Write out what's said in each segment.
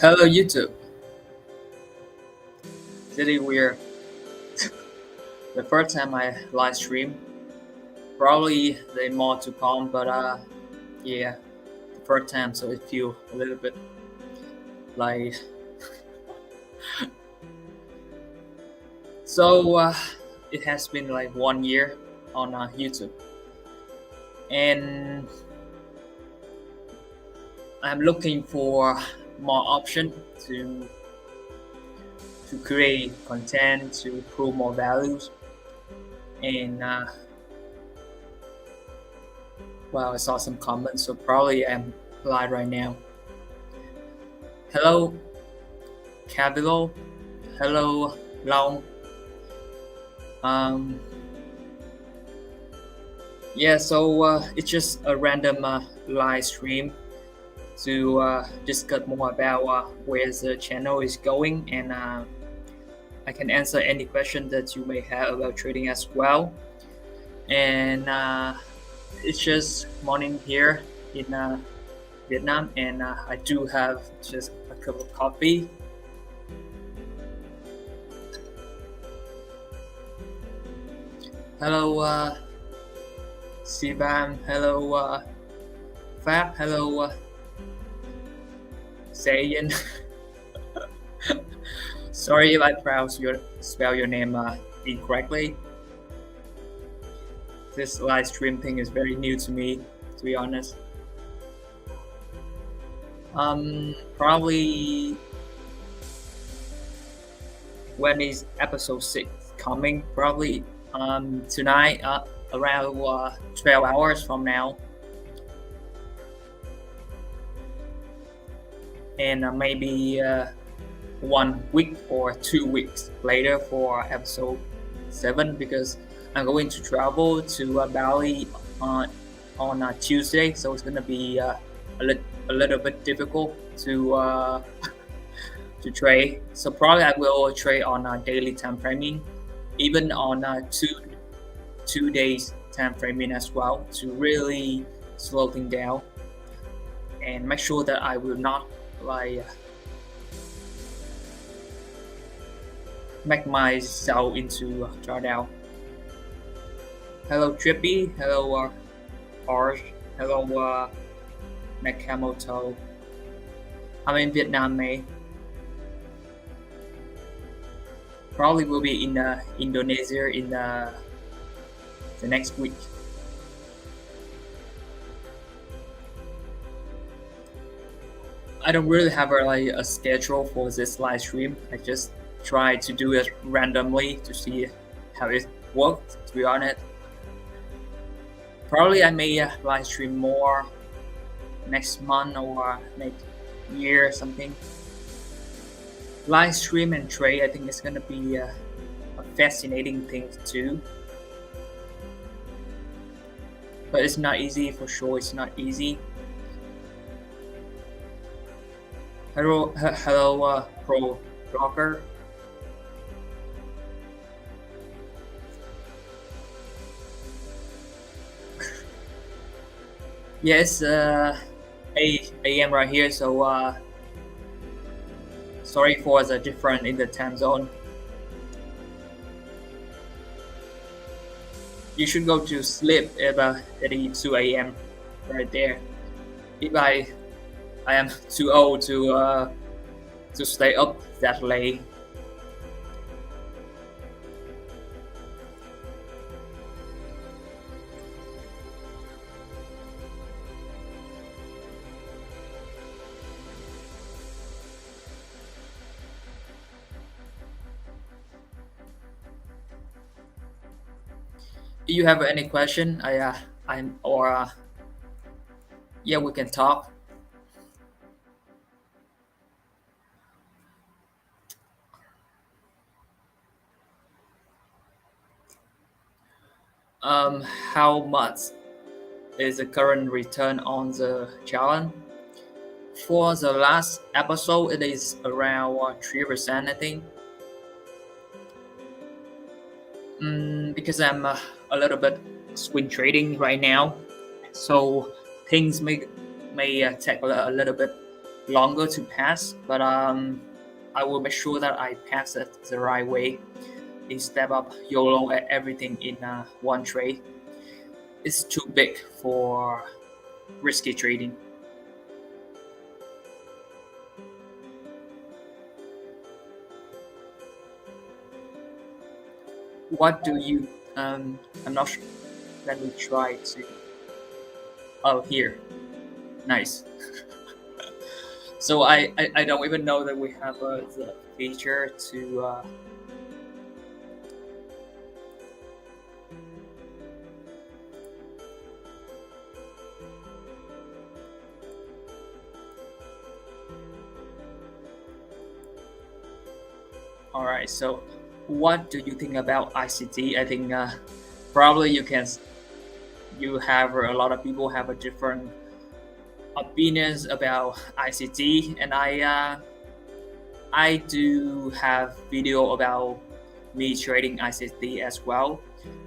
Hello YouTube. Today we're the first time I live stream. Probably there more to come, but yeah, the first time, so it feel a little bit like so. It has been like 1 year on YouTube, and I'm looking for more option to create content to prove more values and well, I saw some comments, so probably I'm live right now. Hello, Cabilo. Hello, Long. Yeah, so it's just a random live stream to discuss more about where the channel is going, and I can answer any question that you may have about trading as well. And it's just morning here in Vietnam, and I do have just a cup of coffee. Hello, Sivan. Hello, Pháp. Hello, Zayn. Sorry if I spell your name incorrectly. This live stream thing is very new to me, to be honest. Probably when is episode 6 coming? Probably tonight, around 12 hours from now, and maybe 1 week or 2 weeks later for episode 7, because I'm going to travel to Bali on Tuesday, so it's gonna be a little bit difficult to to trade. So probably I will trade on a daily time framing, even on two days time framing as well, to really slow things down and make sure that I will not like make myself into drawdown. Hello Trippy, hello Arch, hello Nakamoto. I'm in Vietnam, mate. Probably will be in Indonesia in the next week. I don't really have a schedule for this live stream. I just try to do it randomly to see how it works, to be honest. Probably I may live stream more next month or next year or something. Live stream and trade, I think it's gonna be a fascinating thing too. But it's not easy, for sure. It's not easy. Hello, pro blogger. Yes, 8 a.m. right here. So sorry for the difference in the time zone. You should go to sleep at 2 a.m. right there. If I am too old to stay up that late. Do you have any question? Yeah, we can talk. How much is the current return on the challenge? For the last episode, it is around 3%, I think. Because I'm a little bit swing trading right now, so things may take a little bit longer to pass, but I will make sure that I pass it the right way instead of YOLO at everything in one trade. It's too big for risky trading. What do you? I'm not sure. Let me try to. Oh, here, nice. So I don't even know that we have the feature to. All right. So, what do you think about ICT? I think probably you can. You have a lot of people have a different opinions about ICT, and I do have video about me trading ICT as well,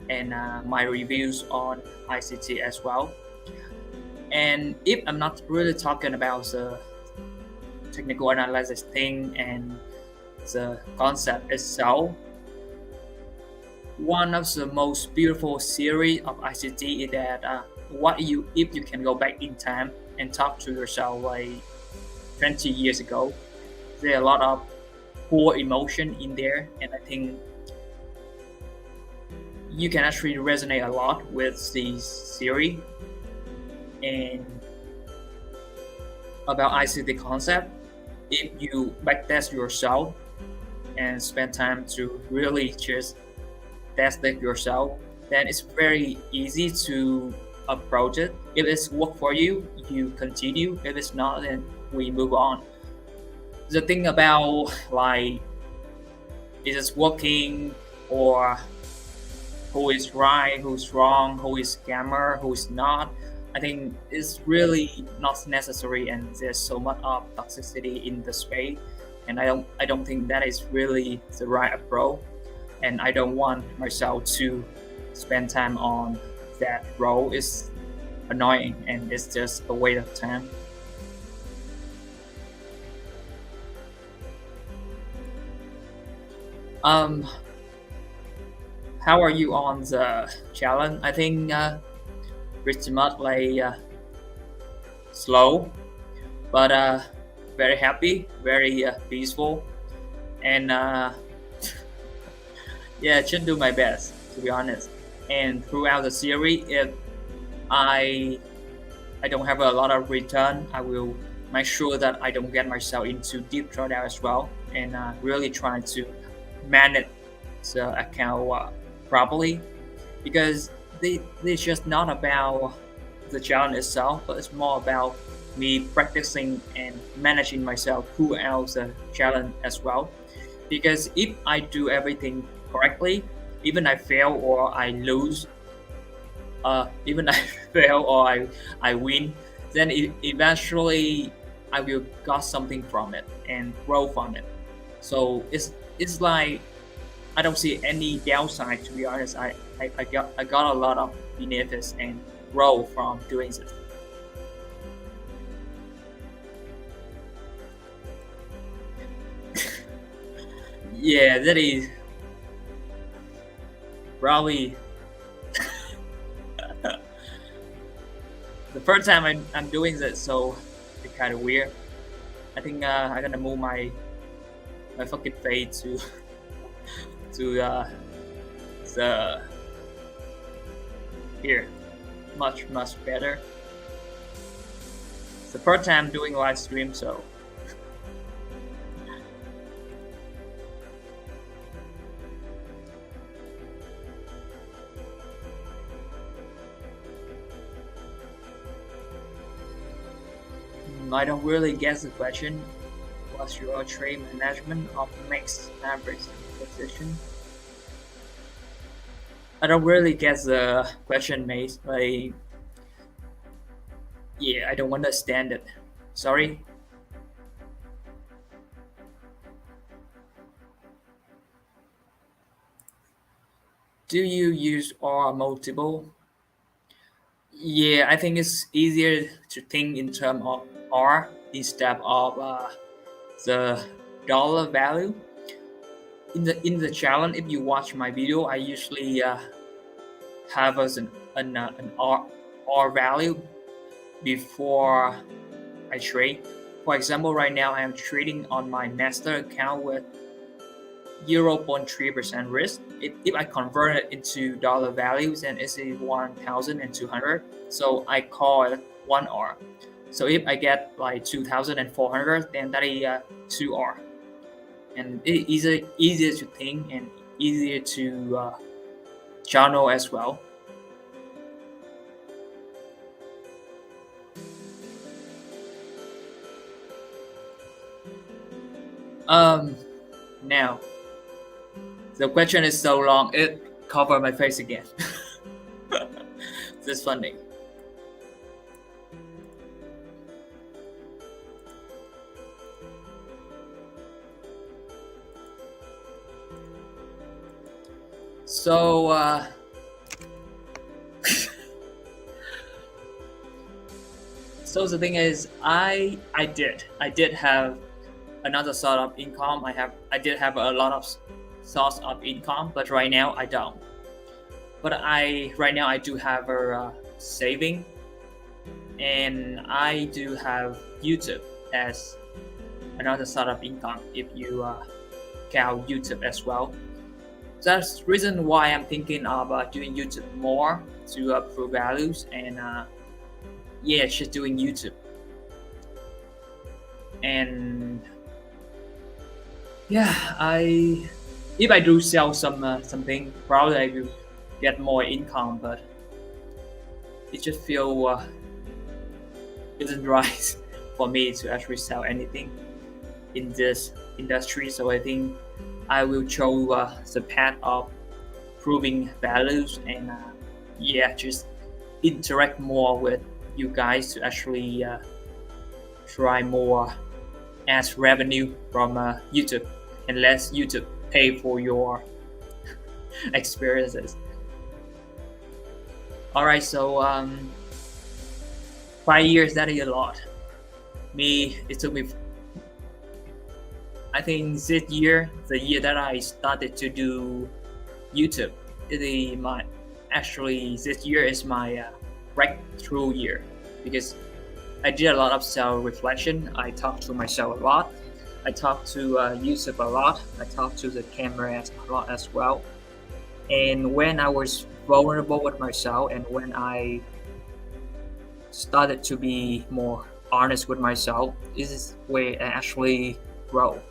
and my reviews on ICT as well. And if I'm not really talking about the technical analysis thing and the concept itself, one of the most beautiful series of ICT is that what you if you can go back in time and talk to yourself like 20 years ago, there are a lot of poor emotion in there, and I think you can actually resonate a lot with this theory and about ICT concept. If you backtest yourself and spend time to really just test it yourself, then it's very easy to approach it. If it's work for you, you continue. If it's not, then we move on. The thing about like is it working or who is right, who's wrong, who is scammer, who is not. I think it's really not necessary, and there's so much of toxicity in the space, and I don't think that is really the right approach, and I don't want myself to spend time on that role. It's annoying and it's just a waste of time. Um, how are you on the challenge? I think pretty much like slow, but very happy, very peaceful, and yeah, just do my best to be honest. And throughout the series, if I I don't have a lot of return, I will make sure that I don't get myself into deep drawdown as well, and really try to manage the account properly because it's just not about the challenge itself, but it's more about me practicing and managing myself throughout the challenge as well. Because if I do everything correctly, even I fail or I lose, even I fail or I win, then eventually I will got something from it and grow from it. So it's like I don't see any downside to be honest. I got a lot of benefits and grow from doing this. Yeah, that is probably the first time I'm doing this, so it's kind of weird. I think I'm gonna move my fucking fade to to the here, much better. It's the first time doing live stream, so I don't really get the question. What's your trade management of mixed average position? I don't really get the question, mate. Like, yeah, I don't understand it. Sorry. Do you use R multiple? Yeah, I think it's easier to think in terms of R instead of the dollar value. In the challenge, if you watch my video, I usually have as an R value before I trade. For example, right now I am trading on my master account with 0.3% risk. If I convert it into dollar values, then it's a 1,200. So I call it 1R. So if I get like 2,400, then that is 2R. And it is easier to think and easier to channel as well. Um, Now the question is so long, it covered my face again. This funny. So so the thing is, I did have another sort of income. I did have a lot of source of income, but right now I don't. But I right now I do have a saving, and I do have YouTube as another sort of income if you count YouTube as well. That's the reason why I'm thinking of doing YouTube more to prove values and yeah, just doing YouTube. And yeah, I if I do sell something, probably I will get more income, but it just feel isn't right for me to actually sell anything in this industry. So I think I will choose the path of proving values and yeah, just interact more with you guys to actually try more as revenue from YouTube and less YouTube pay for your experiences. All right, so 5 years, that is a lot. It took me. I think this year, the year that I started to do YouTube, it is my actually this year is my breakthrough year because I did a lot of self-reflection. I talked to myself a lot. I talked to YouTube a lot. I talked to the camera a lot as well. And when I was vulnerable with myself, and when I started to be more honest with myself, this is where I actually grow.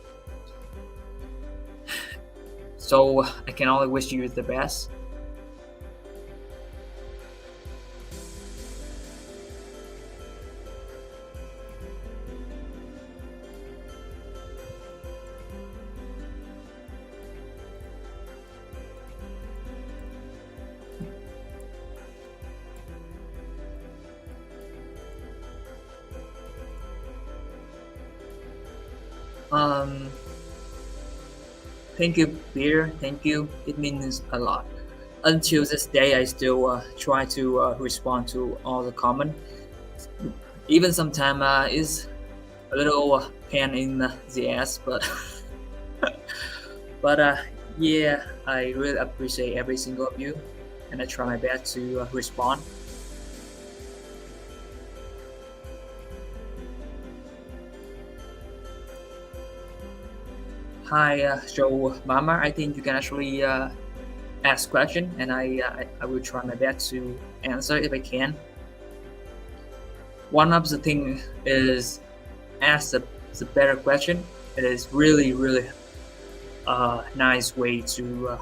So I can only wish you the best. Um, Thank you, Peter. Thank you. It means a lot. Until this day, I still try to respond to all the comment. Even sometimes it's a little pain in the ass, but but yeah, I really appreciate every single of you, and I try my best to respond. Hi, so Mama, I think you can actually ask question, and I will try my best to answer if I can. One of the thing is ask the better question. It is really nice way to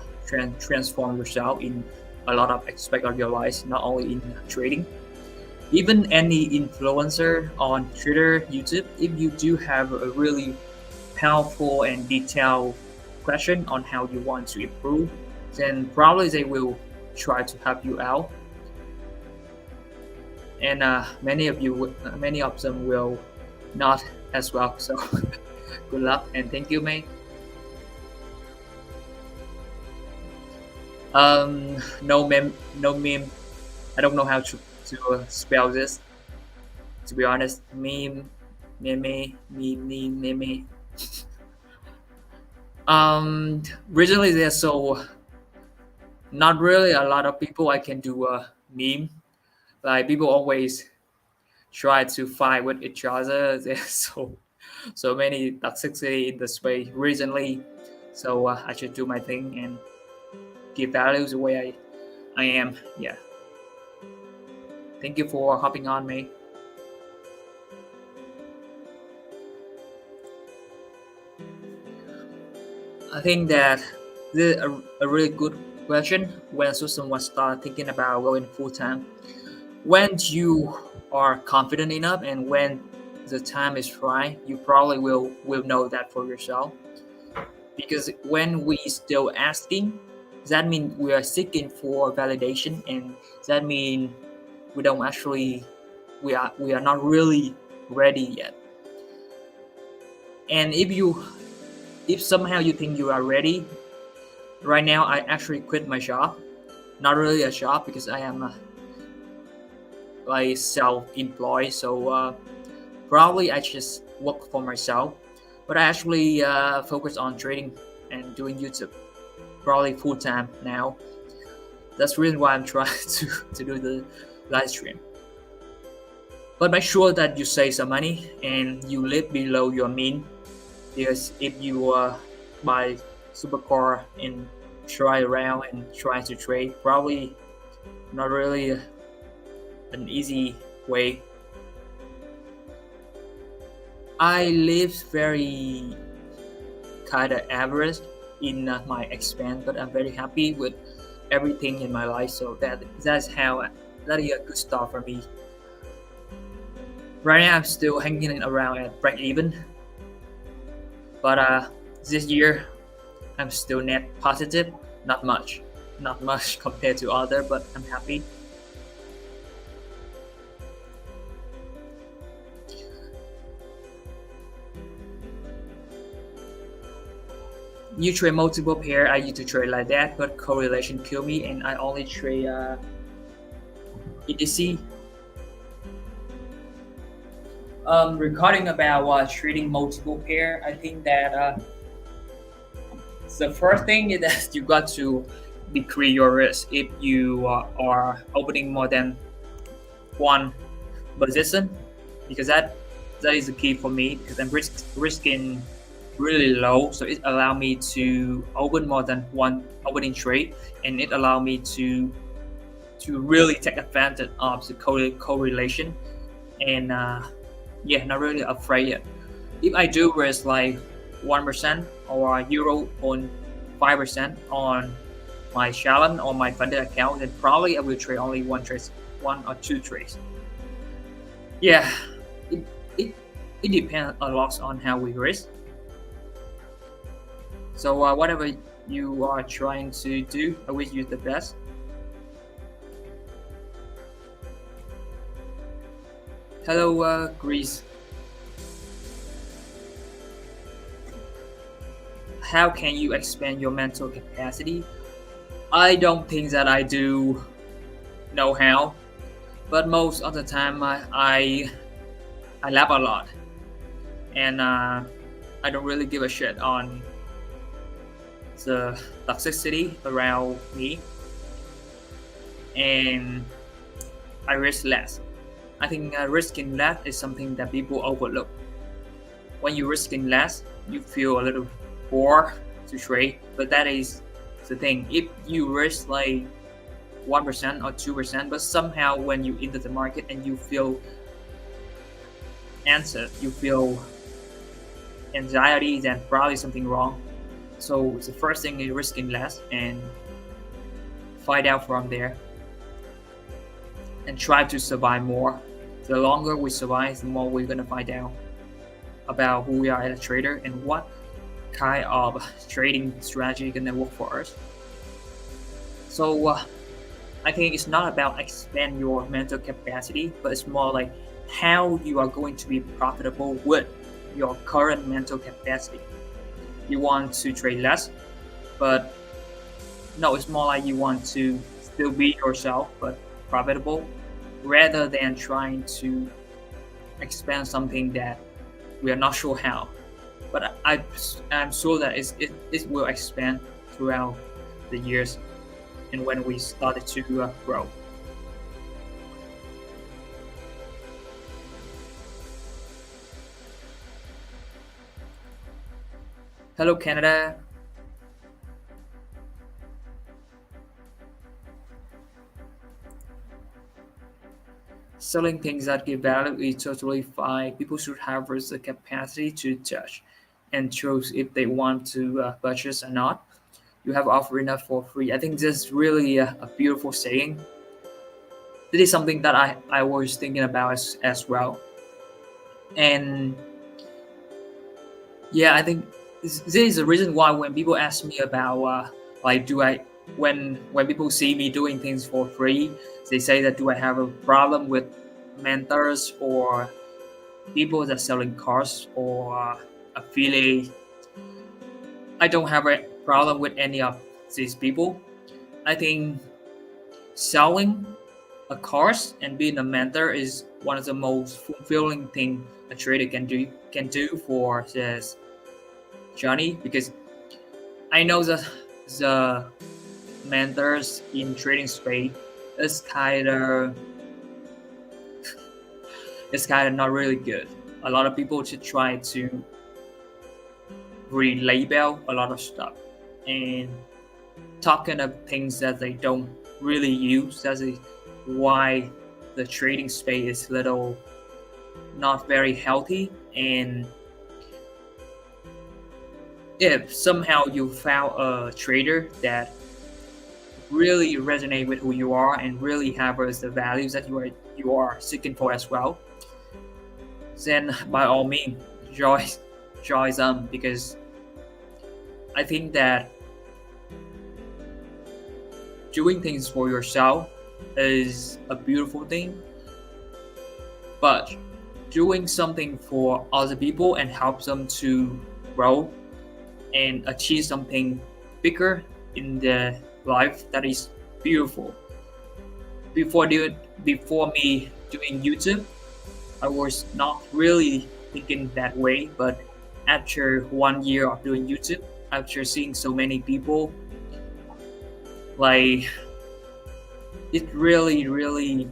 transform yourself in a lot of aspect of your life, not only in trading. Even any influencer on Twitter, YouTube, if you do have a really powerful and detailed question on how you want to improve, then probably they will try to help you out. And many of them will not as well. So good luck and thank you, mate. No meme I don't know how to spell this. To be honest, meme. Originally there's so not really a lot of people I can do a meme. Like people always try to fight with each other. There's so many toxicity in the space recently. So I should do my thing and give values the way I am. Yeah. Thank you for hopping on me. I think that this is a really good question when Susan was start thinking about going full time. When you are confident enough and when the time is right, you probably will know that for yourself. Because when we still asking, that means we are seeking for validation, and that means we don't actually we are not really ready yet. And if somehow you think you are ready, right now I actually quit my job. Not really a job because I am like self-employed, so probably I just work for myself. But I actually focus on trading and doing YouTube, probably full time now. That's the reason why I'm trying to do the live stream. But make sure that you save some money and you live below your mean, because if you buy supercar and try around and try to trade, probably not really an easy way. I live very kind of average in my expense, but I'm very happy with everything in my life. So that's how that is a good start for me. Right now, I'm still hanging around at break even, but this year I'm still net positive. Not much compared to other, but I'm happy. You trade multiple pair. I used to trade like that, but correlation killed me, and I only trade EDC. Regarding about trading multiple pair, I think that the first thing is that you got to decrease your risk if you are opening more than one position, because that is the key for me, because I'm risking really low, so it allow me to open more than one opening trade, and it allow me to really take advantage of the correlation. And yeah, not really afraid yet. If I do risk like 1% or 0.5% on my challenge or my funded account, then probably I will trade only one or two trades. Yeah, it, it, it depends a lot on how we risk. So whatever you are trying to do, I wish you the best. Hello, Greece. How can you expand your mental capacity? I don't think that I do know how, but most of the time I laugh a lot, and I don't really give a shit on the toxicity around me, and I risk less. I think risking less is something that people overlook. When you're risking less, you feel a little bored to trade, but that is the thing. If you risk like 1% or 2%, but somehow when you enter the market and you feel answered, you feel anxiety, then probably something wrong. So the first thing is risking less and find out from there and try to survive more. The longer we survive, the more we're gonna find out about who we are as a trader and what kind of trading strategy gonna work for us. So I think it's not about expand your mental capacity, but it's more like how you are going to be profitable with your current mental capacity. You want to trade less, but no, it's more like you want to still be yourself, but profitable rather than trying to expand something that we are not sure how. But I'm sure that it will expand throughout the years and when we started to grow. Hello, Canada. Selling things that give value is totally fine. People should have the capacity to judge and choose if they want to purchase or not. You have offered enough for free. I think this is really a beautiful saying. This is something that I was thinking about as well. And yeah, I think this is the reason why when people ask me about like do I when people see me doing things for free, they say that do I have a problem with mentors or people that selling cars or affiliate. I don't have a problem with any of these people. I think selling a course and being a mentor is one of the most fulfilling thing a trader can do for this journey, because I know that the mentors in trading space is kind of not really good. A lot of people should try to relabel a lot of stuff and talking of things that they don't really use. That's why the trading space is little not very healthy. And if somehow you found a trader that really resonate with who you are and really have the values that you are seeking for as well, then by all means join them, because I think that doing things for yourself is a beautiful thing, but doing something for other people and help them to grow and achieve something bigger in their life, that is beautiful. Before me doing YouTube, I was not really thinking that way, but after 1 year of doing YouTube, after seeing so many people, like it really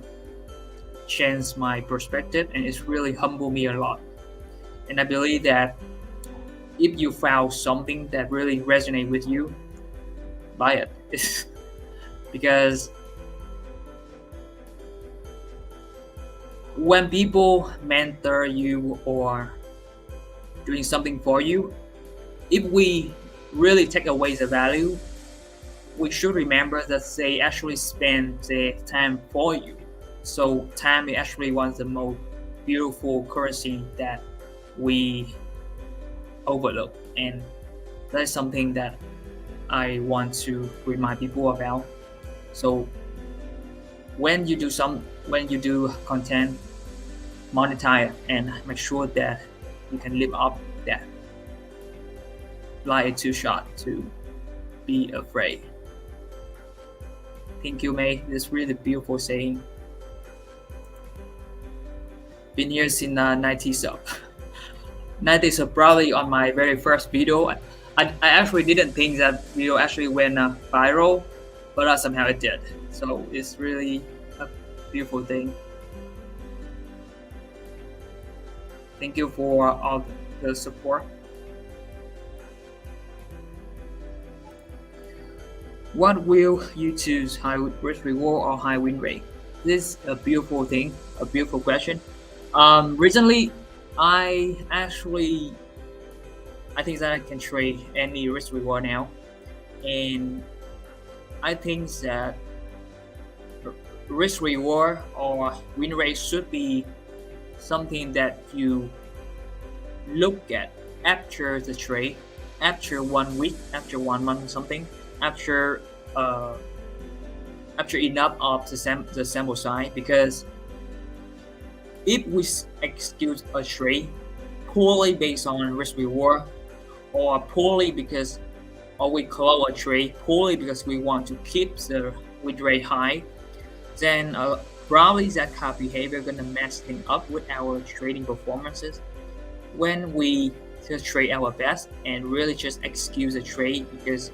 changed my perspective, and it's really humbled me a lot. And I believe that if you found something that really resonates with you, buy it. Because when people mentor you or doing something for you, if we really take away the value, we should remember that they actually spend their time for you. So time is actually one of the most beautiful currency that we overlook, and that is something that I want to remind people about. So when you do content, monetize and make sure that you can live up that. Life is too short to be afraid. Thank you, May. This really beautiful saying. Been here since 90s up. 90s probably on my very first video. I actually didn't think that video actually went viral, but somehow it did. So it's really a beautiful thing. Thank you for all the support. What will you choose, high risk reward or high win rate? This is a beautiful thing, a beautiful question. Recently, I think that I can trade any risk reward now, and I think that risk reward or win rate should be something that you look at after the trade, after 1 week, after 1 month, something, after enough of the sample size. Because if we execute a trade poorly based on risk reward, or poorly because or we close a trade poorly because we want to keep the win rate high, then probably that kind of behavior gonna mess things up with our trading performances when we just trade our best and really just execute the trade. Because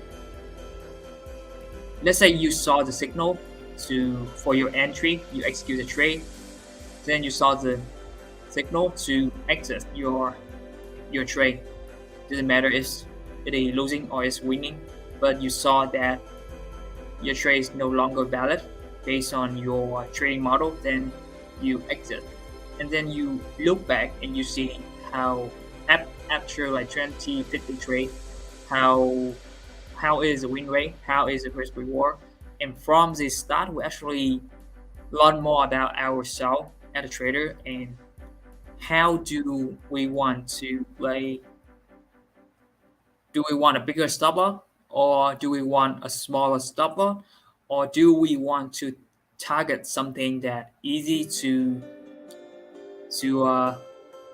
let's say you saw the signal for your entry, you execute the trade, then you saw the signal to exit your trade. Doesn't matter if it is losing or it's winning, but you saw that your trade is no longer valid based on your trading model, then you exit. And then you look back and you see how after like 20, 50 trade, how is the win rate, how is the risk reward. And from the start, we actually learn more about ourselves as a trader and how do we want to play. Do we want a bigger stopper, or do we want a smaller stopper, or do we want to target something that easy to uh,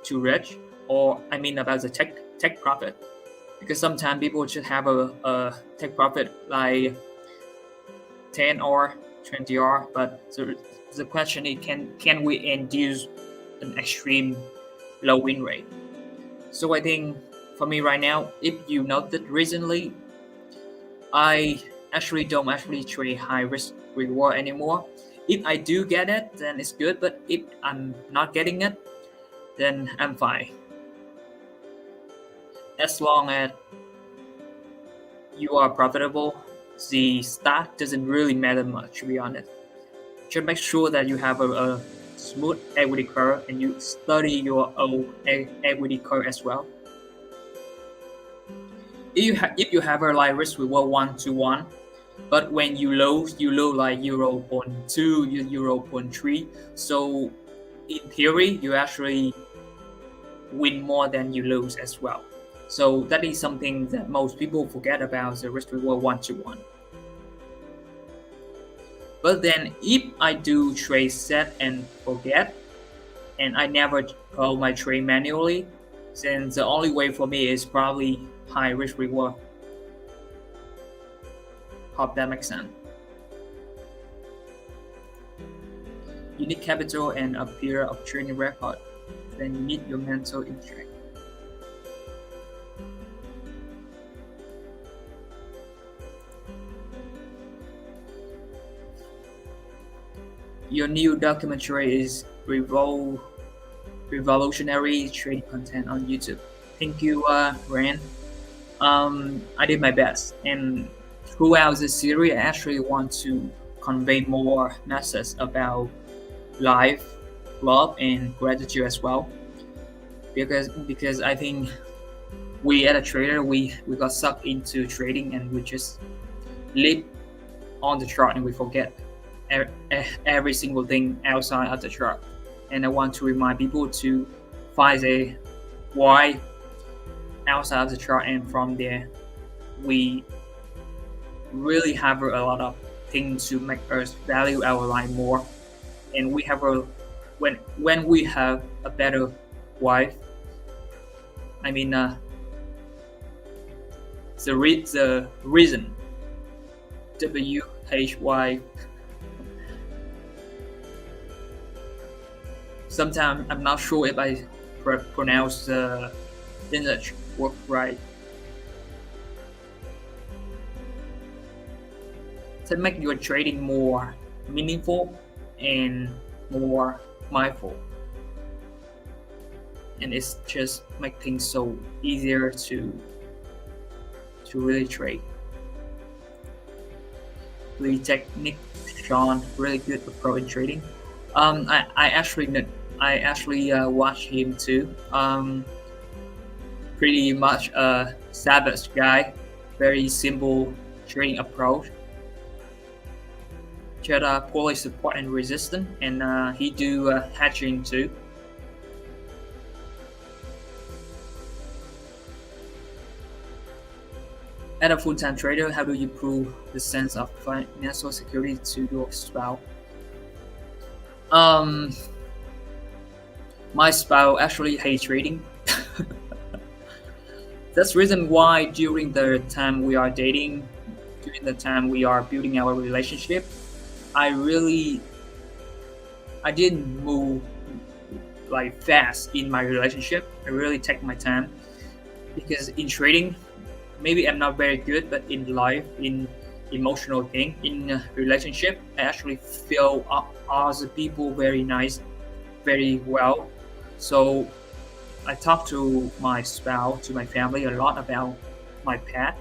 to reach, or I mean about the tech profit, because sometimes people just have a tech profit like 10 or 20 R, but the question is can we induce an extreme low win rate? So I think for me right now, if you noted recently, I actually don't actually trade high risk reward anymore. If I do get it, then it's good, but if I'm not getting it, then I'm fine. As long as you are profitable, the start doesn't really matter much, to be honest. Just make sure that you have a smooth equity curve and you study your own equity curve as well. If you have a like risk reward 1 to 1, but when you lose like 0.2, 0.3. So in theory, you actually win more than you lose as well. So that is something that most people forget about the risk reward 1 to 1. But then if I do trade set and forget, and I never call my trade manually, then the only way for me is probably high risk reward. Hope that makes sense. You need capital and a period of training record. Then you need your mental in check. Your new documentary is revolutionary trading content on YouTube. Thank you, Rand. I did my best, and throughout the series, I actually want to convey more messages about life, love, and gratitude as well. Because I think we as a trader, we got sucked into trading and we just live on the chart and we forget every single thing outside of the chart. And I want to remind people to find a why outside of the chart, and from there we really have a lot of things to make us value our life more. And we have when we have a better wife, I mean the reason WHY. Sometimes I'm not sure if I pronounce the English word right. To make your trading more meaningful and more mindful, and it's just make things so easier to really trade. The technique Sean really good approach in trading. I actually watched him too. Pretty much a savage guy, very simple trading approach. Just poorly support and resistance, and he do hedging too. As a full-time trader, how do you prove the sense of financial security to your spouse? My spouse actually hates trading. That's the reason why during the time we are dating, during the time we are building our relationship, I really I didn't move like fast in my relationship. I really take my time because in trading, maybe I'm not very good, but in life, in emotional thing, in relationship, I actually feel other people very nice, very well. So I talk to my spouse, to my family a lot about my past,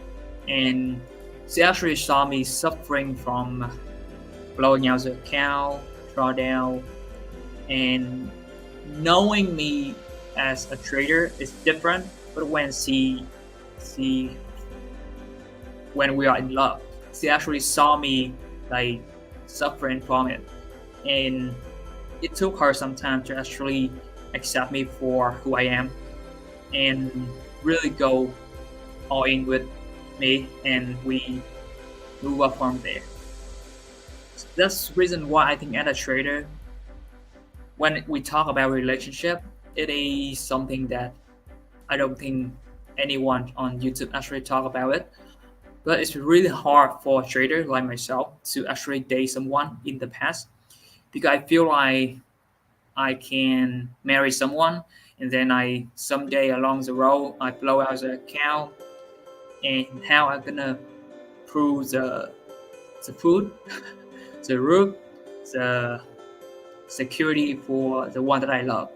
and she actually saw me suffering from blowing out the account, drawdown, and knowing me as a trader is different. But she when we are in love, she actually saw me like suffering from it, and it took her some time to actually accept me for who I am and really go all in with me, and we move up from there. That's the reason why I think as a trader, when we talk about relationship, it is something that I don't think anyone on YouTube actually talk about it. But it's really hard for a trader like myself to actually date someone in the past because I feel like I can marry someone and then I someday along the road I blow out the account, and how I'm gonna prove the food, the roof, the security for the one that I love.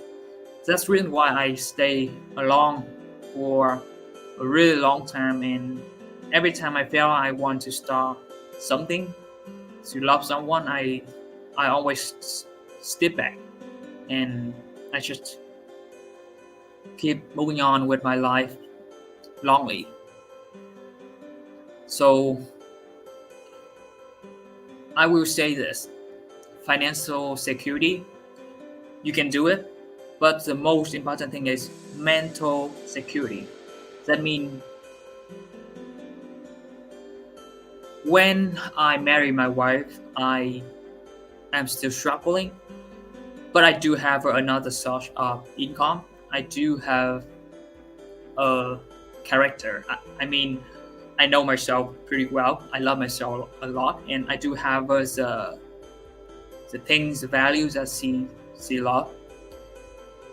That's the reason why I stay along for a really long time, and every time I feel I want to start something, to love someone, I always step back and I just keep moving on with my life longly. So I will say this: financial security, you can do it, but the most important thing is mental security. That means when I marry my wife, I am still struggling, but I do have another source of income. I do have a character. I mean, I know myself pretty well. I love myself a lot, and I do have the things, the values that she love,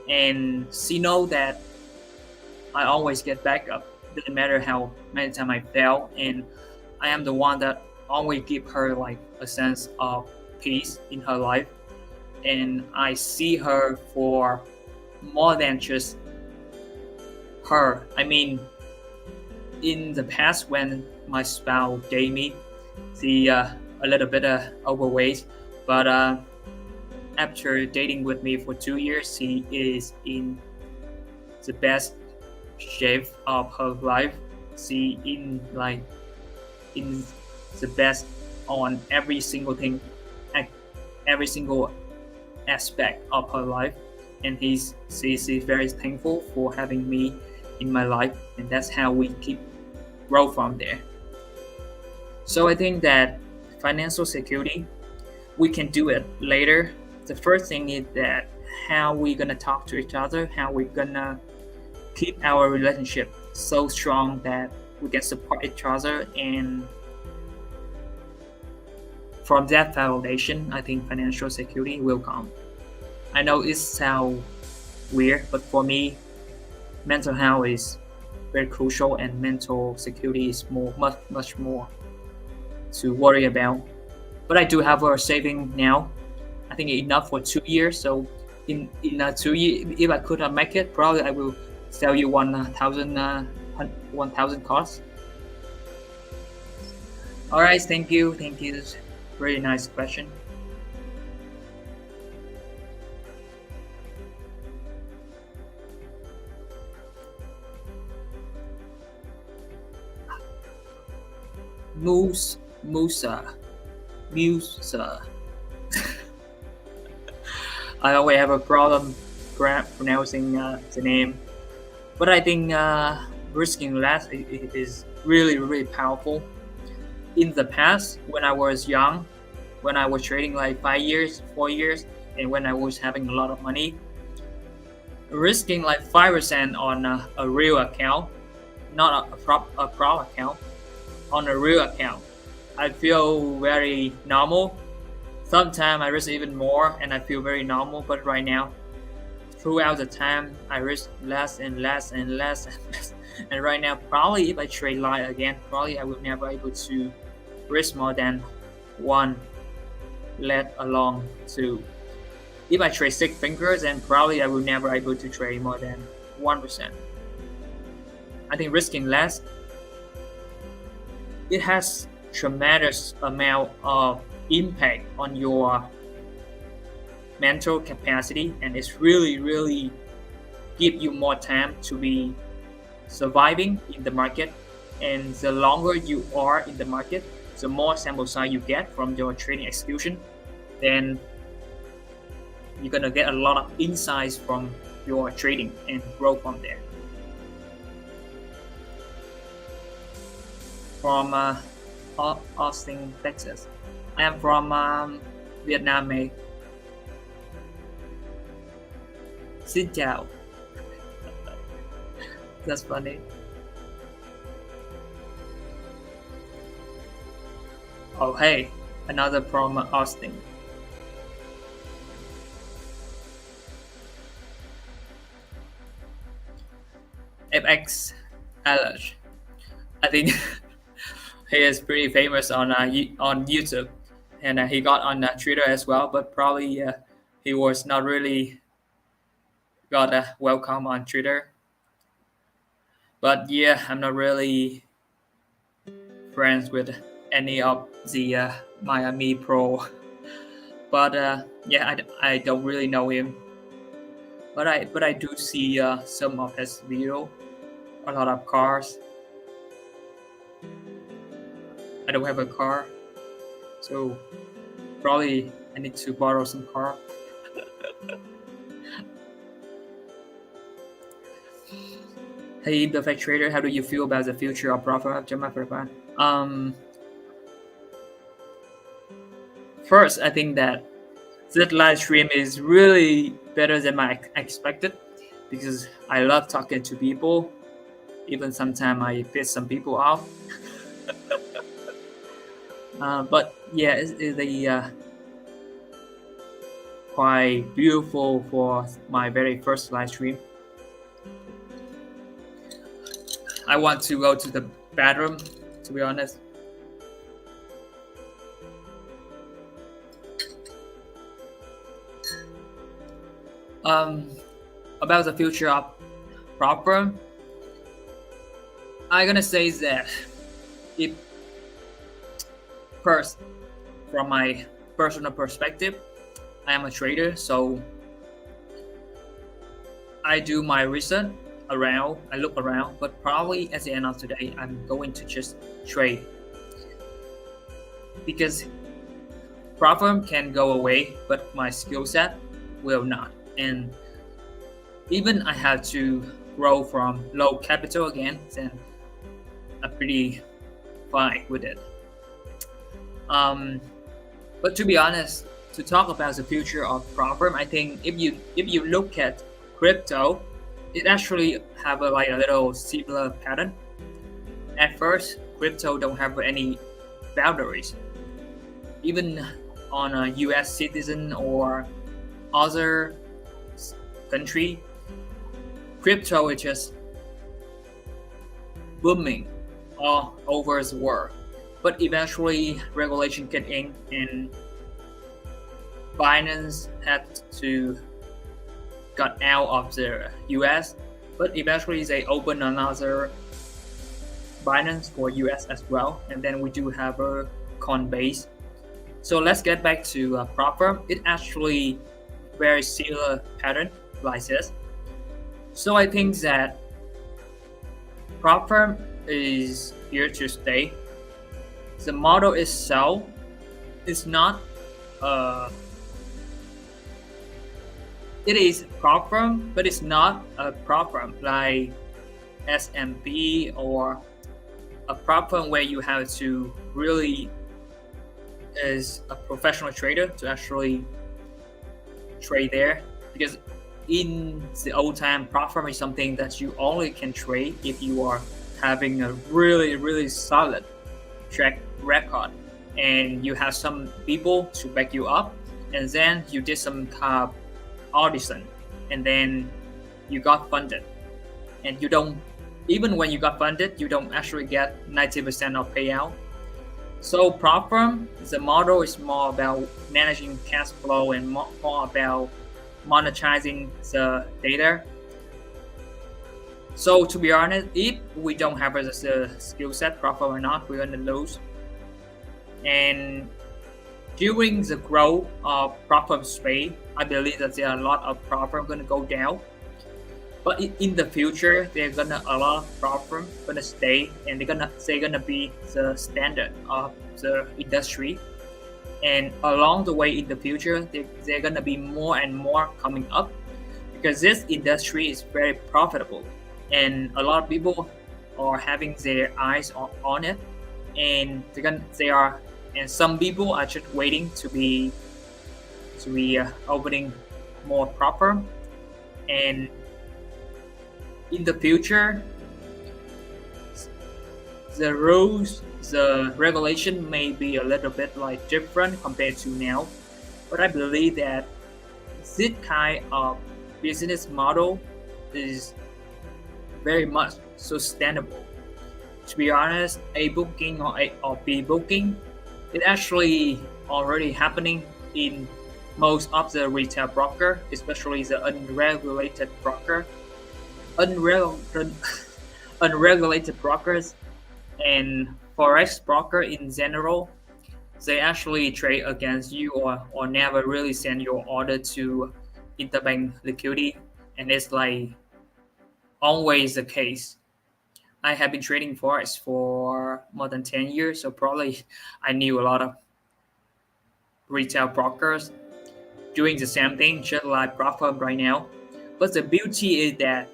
and she know that I always get back up. Doesn't matter how many times I fail, and I am the one that always give her like a sense of peace in her life, and I see her for more than just her. I mean, in the past when my spouse gave me a little bit overweight, but after dating with me for 2 years, she is in the best shape of her life. She in the best on every single thing, every single aspect of her life, and she's very thankful for having me in my life, and that's how we keep grow from there. So I think that financial security, we can do it later. The first thing is that how we gonna talk to each other, how we gonna keep our relationship so strong that we can support each other, and from that foundation, I think financial security will come. I know it sounds weird, but for me, mental health is very crucial, and mental security is much more to worry about. But I do have a saving now. I think enough for 2 years. So in 2 years, if I could not make it, probably I will sell you 1,000 cards. All right, thank you. Very nice question. Musa. I always have a problem pronouncing the name, but I think risking less is really powerful. In the past, when I was young, when I was trading like 5 years, 4 years, and when I was having a lot of money, risking like 5% on a real account, not a prop account, on a real account, I feel very normal. Sometimes I risk even more and I feel very normal, but right now, throughout the time, I risk less and less and less and less. And right now, probably if I trade live again, probably I would never able to risk more than one, let alone two. If I trade 6 fingers, then probably I will never able to trade more than 1%. I think risking less, it has tremendous amount of impact on your mental capacity, and it's really give you more time to be surviving in the market. And the longer you are in the market, the more sample size you get from your trading execution, then you're gonna get a lot of insights from your trading and grow from there. From Austin, Texas. I am from Vietnam, mate. Xin chào. That's funny. Oh, hey, another from Austin. FX Alert. I think he is pretty famous on YouTube, and he got on Twitter as well. But probably he was not really got a welcome on Twitter. But yeah, I'm not really friends with any of the Miami Pro. But yeah, I don't really know him. But I do see some of his video, a lot of cars. I don't have a car, so probably I need to borrow some car. Hey, Imperfect Trader, how do you feel about the future of profit after Micropan? First, I think that this live stream is really better than I expected, because I love talking to people. Even sometimes I piss some people off. But yeah, it's a quite beautiful for my very first live stream. I want to go to the bathroom, to be honest. About the future of prop firm, I'm gonna say that if first, from my personal perspective, I am a trader, so I do my research around, I look around, but probably at the end of the day, I'm going to just trade, because prop firm can go away, but my skill set will not. And even I have to grow from low capital again, then I'm pretty fine with it. But to be honest, to talk about the future of prop firm, I think if you look at crypto, it actually have a little similar pattern. At first, crypto don't have any boundaries. Even on a US citizen or other country, crypto is just booming all over the world. But eventually, regulation get in, and Binance had to got out of the US. But eventually, they open another Binance for US as well, and then we do have a Coinbase. So let's get back to prop firm. It actually very similar pattern like this. So I think that prop firm is here to stay. The model itself is not it is prop firm, but it's not a prop firm like S&P or a prop firm where you have to really as a professional trader to actually trade there, because in the old time, prop firm is something that you only can trade if you are having a really solid track record. and you have some people to back you up, and then you did some kind of audition, and then you got funded, and you don't, even when you got funded, you don't actually get 90% of payout. So prop firm, the model is more about managing cash flow and more about monetizing the data. So to be honest, if we don't have a skill set, prop firm or not, we're gonna lose. And during the growth of prop firm space, I believe that there are a lot of prop firm gonna go down. But in the future, they're gonna a lot of prop firm gonna stay, and they're gonna be the standard of the industry. And along the way in the future, they're gonna be more and more coming up, because this industry is very profitable, and a lot of people are having their eyes on it, and and some people are just waiting to be opening more prop firm. And in the future, the rules, the regulation may be a little bit like different compared to now, but I believe that this kind of business model is very much sustainable. To be honest, A booking or B booking is actually already happening in most of the retail broker, especially the unregulated broker. Unregulated brokers and forex broker in general, they actually trade against you or never really send your order to interbank liquidity, and it's like always the case. I have been trading forex for more than 10 years, so probably I knew a lot of retail brokers doing the same thing, just like prop firm right now. But the beauty is that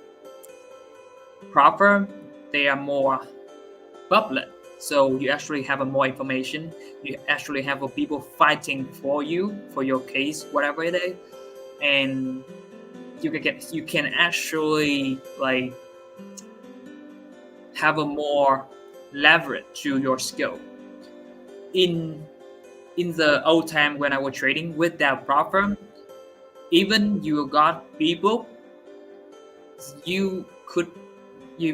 prop firm, they are more public, so you actually have more information. You actually have people fighting for you for your case, whatever it is, and you can actually like have a more leverage to your skill. In the old time when I was trading with that prop firm, even you got people, you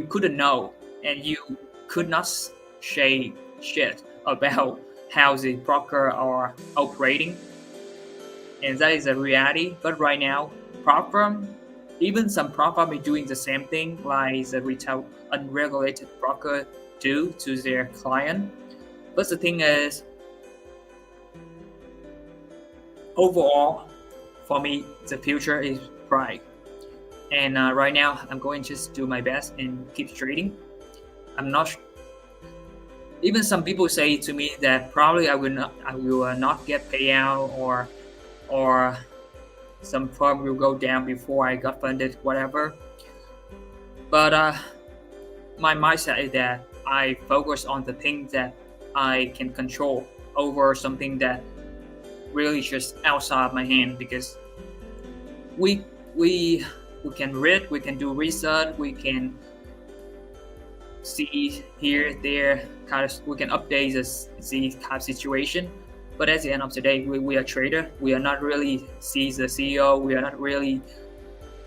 couldn't know, and you could not say shit about how the broker are operating, and that is a reality. But right now, prop firm, even some prop firm are doing the same thing like the retail unregulated broker do to their client. But the thing is, overall, for me, the future is bright. And right now, I'm going to just do my best and keep trading. I'm not. Even some people say to me that probably I will not get payout, or some firm will go down before I got funded, whatever. But my mindset is that I focus on the things that I can control over something that really just outside my hand, because we can read, we can do research, we can see here, there, we can update the kind of situation. But at the end of the day, we are trader. We are not really see the CEO. We are not really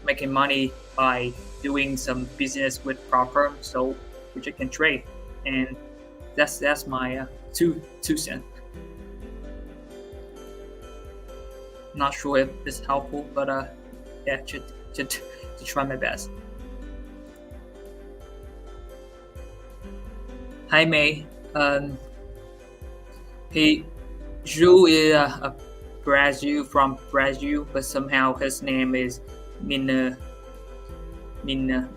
making money by doing some business with prop firm. So we just can trade, and that's my two cents. Not sure if it's helpful, but yeah, just to try my best. Hi May. Ju is a Brazil from Brazil, but somehow his name is Min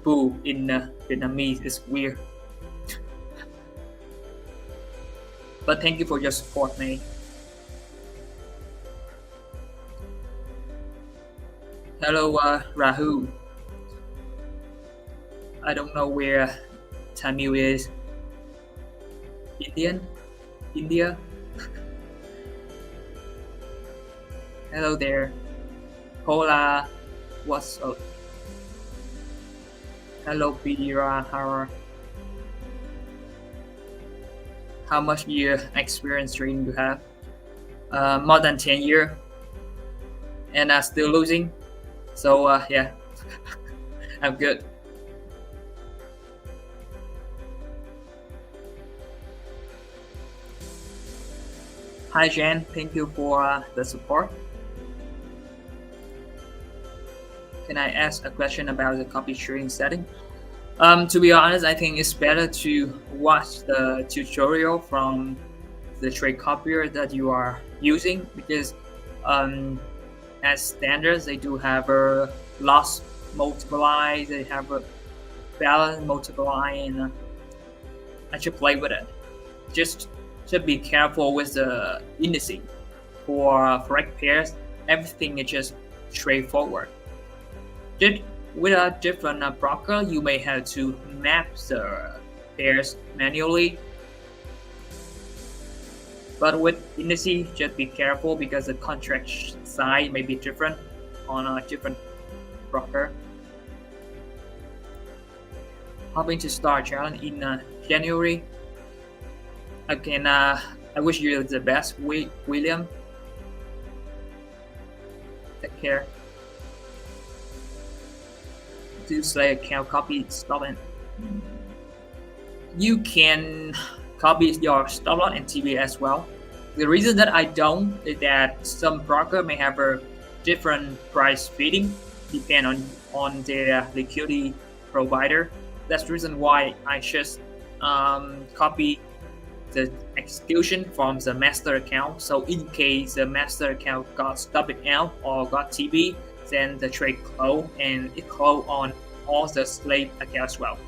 Bu in Vietnamese. It's weird. But thank you for your support, May. Hello, Rahul. I don't know where Tamil is. India. Hello there. Hola. What's up? Hello, Pira. How much year experience trading you have? More than 10 year, and still losing. So yeah, I'm good. Hi Jan, thank you for the support. Can I ask a question about the copy trading setting? To be honest, I think it's better to watch the tutorial from the trade copier that you are using, because um, as standards they do have a loss multiply, they have a balance multiply, and I should play with it. Just should be careful with the indices. For forex pairs, everything is just straightforward. Just with a different broker, you may have to map the pairs manually. But with indices, just be careful because the contract size may be different on a different broker. Hoping to start challenge in January. Again, I wish you the best, William. Take care. Do say account copy stop and you can copy your stop loss and TB as well. The reason that I don't is that some broker may have a different price fitting depend on their liquidity provider. That's the reason why I just copy the execution from the master account. So in case the master account got stopped out or got TB, then the trade close and it close on all the slave accounts as well.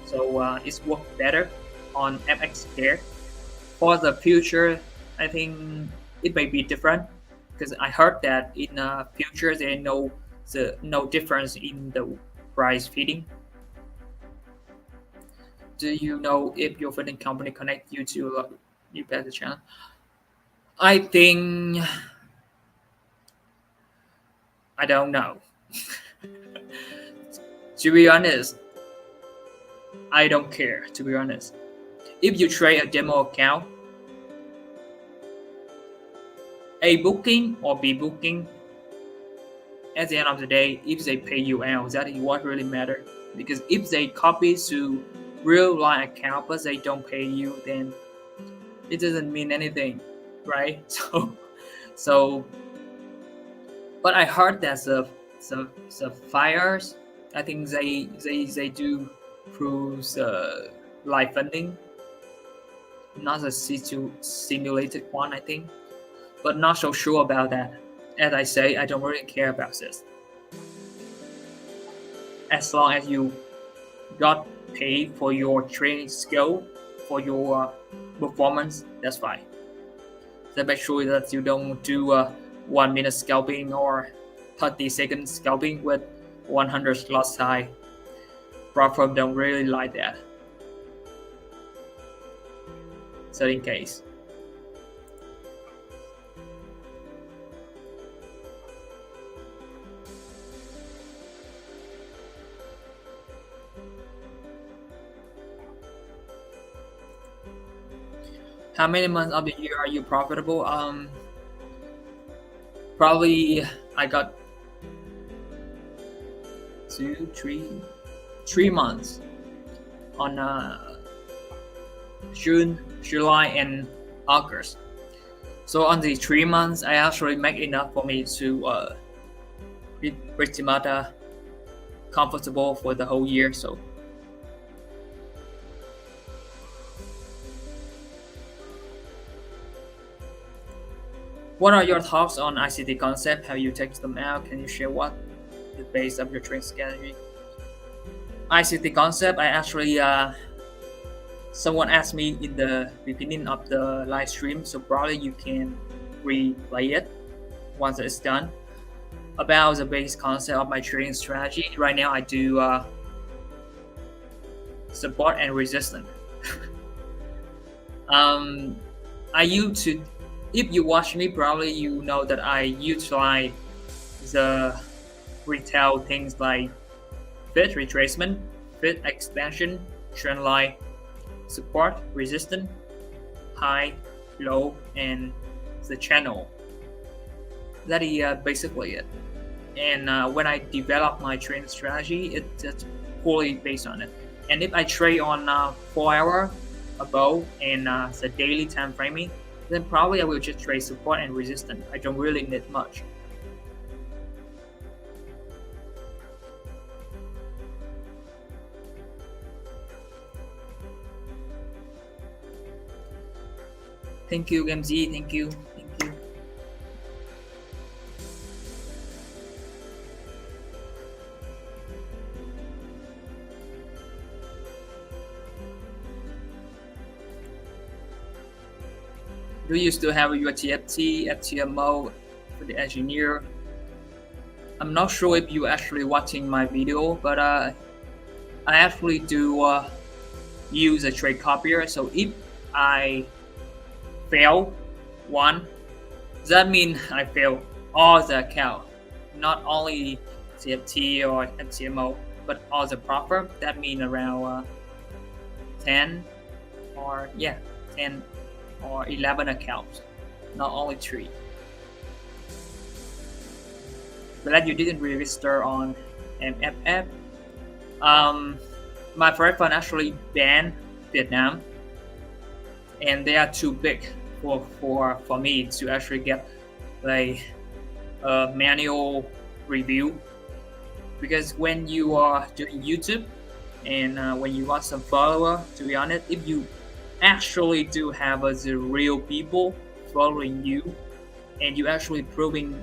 So it's work better on FX pair. For the future, I think it may be different because I heard that in the future there no difference in the price fitting. Do you know if your funding company connect you to you better channel? I think I don't know. To be honest, I don't care. To be honest, if you trade a demo account, A booking or B booking, at the end of the day, if they pay you out, that is what really matters. Because if they copy to real life account but they don't pay you, then it doesn't mean anything, right? So but I heard that the fires, I think they do through the live funding, not the simulated one, I think, but not so sure about that. As I say, I don't really care about this. As long as you got paid for your training skill, for your performance, that's fine. So make sure that you don't do 1 minute scalping or 30-second scalping with 100 lot size. Platform don't really like that. So in case. How many months of the year are you profitable? Probably I got 3 months on June, July, and August. So on the 3 months, I actually make enough for me to be pretty much comfortable for the whole year. So. What are your thoughts on ICT Concept? Have you tested them out? Can you share what the base of your trading strategy? ICT Concept, I actually someone asked me in the beginning of the live stream, so probably you can replay it once it's done. About the base concept of my trading strategy, right now I do support and resistance. I used to. If you watch me, probably you know that I utilize the retail things like fit retracement, fit expansion, trend line, support, resistance, high, low, and the channel. That is basically it. And when I develop my trading strategy, it's purely based on it. And if I trade on 4 hour above and the daily time framing, then probably I will just trade support and resistance. I don't really need much. Thank you, MZ. Thank you. Thank you. Do you still have your TFT, FTMO for the engineer? I'm not sure if you actually watching my video, but I actually do use a trade copier. So if I fail one, that means I fail all the account, not only TFT or FTMO, but all the proper. That means around 10 or 10 or 11 accounts, not only 3. Glad you didn't register on MFF. My first fund actually banned Vietnam, and they are too big for me to actually get like a manual review. Because when you are doing YouTube and when you want some follower, to be honest, if you actually do have the real people following you and you actually proving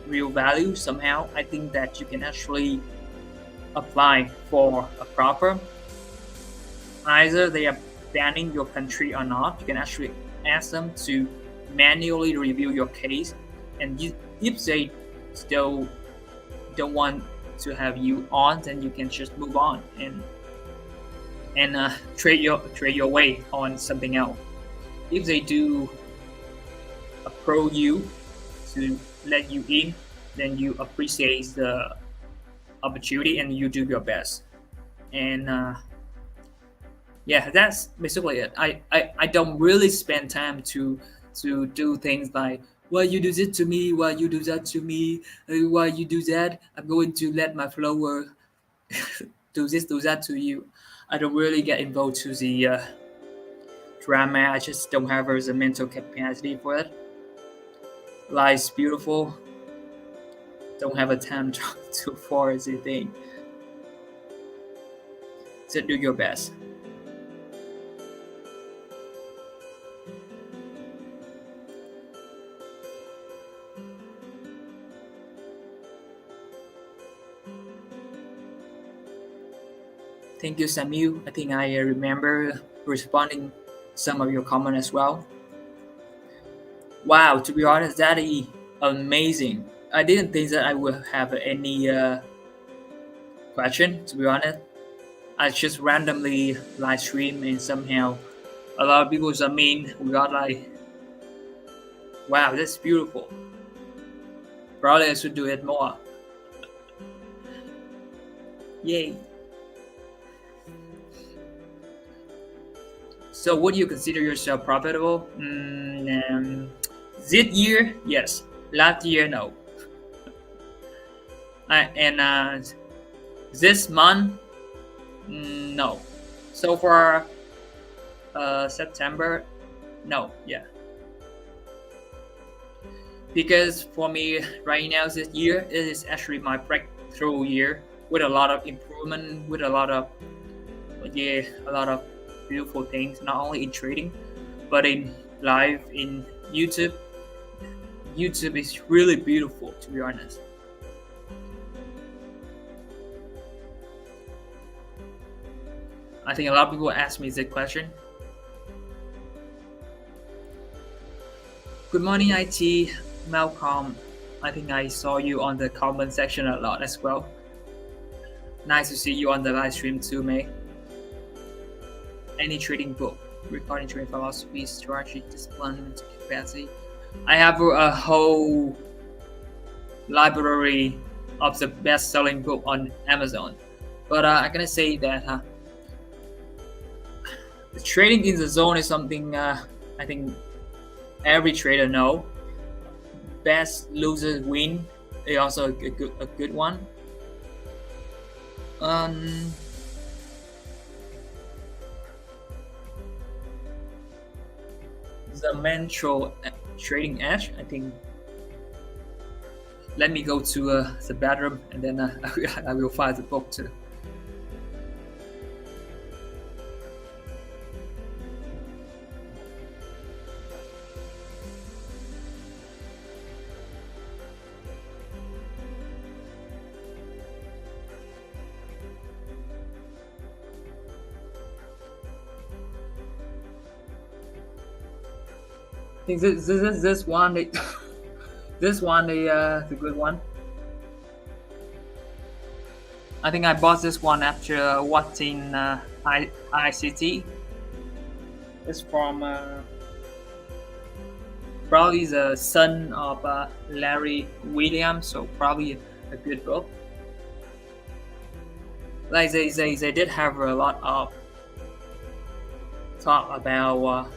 real value somehow, I think that you can actually apply for a proper. Either they are banning your country or not, you can actually ask them to manually review your case, and if they still don't want to have you on, then you can just move on and trade your way on something else. If they do approve you to let you in, then you appreciate the opportunity and you do your best. And that's basically it. I don't really spend time to do things like, why you do this to me, why you do that to me, why you do that, I'm going to let my follower do this, do that to you. I don't really get involved to the drama. I just don't have the mental capacity for it. Life's beautiful. Don't have a time to force the thing. So do your best. Thank you, Samuel. I think I remember responding some of your comment as well. Wow, to be honest, that is amazing. I didn't think that I would have any question, to be honest. I just randomly live stream and somehow a lot of people we got like, wow, that's beautiful. Probably I should do it more. Yay. So would you consider yourself profitable? This year, yes. Last year, no. And this month, no. So far, September, no. Yeah. Because for me right now, this year, it is actually my breakthrough year with a lot of improvement, with a lot of beautiful things, not only in trading, but in live, in YouTube. YouTube is really beautiful, to be honest. I think a lot of people ask me this question. Good morning, IT. Malcolm. I think I saw you on the comment section a lot as well. Nice to see you on the live stream too, May. Any trading book regarding trading philosophy, strategy, discipline, capacity. I have a whole library of the best-selling book on Amazon, but I'm gonna say that the trading in the zone is something I think every trader know. Best loser win is also a good one. Um, the mental trading edge. I think. Let me go to the bathroom and then I will find the book too. I think this one this one the good one. I think I bought this one after watching ICT. It's from probably the son of Larry Williams, so probably a good book. Like they did have a lot of talk about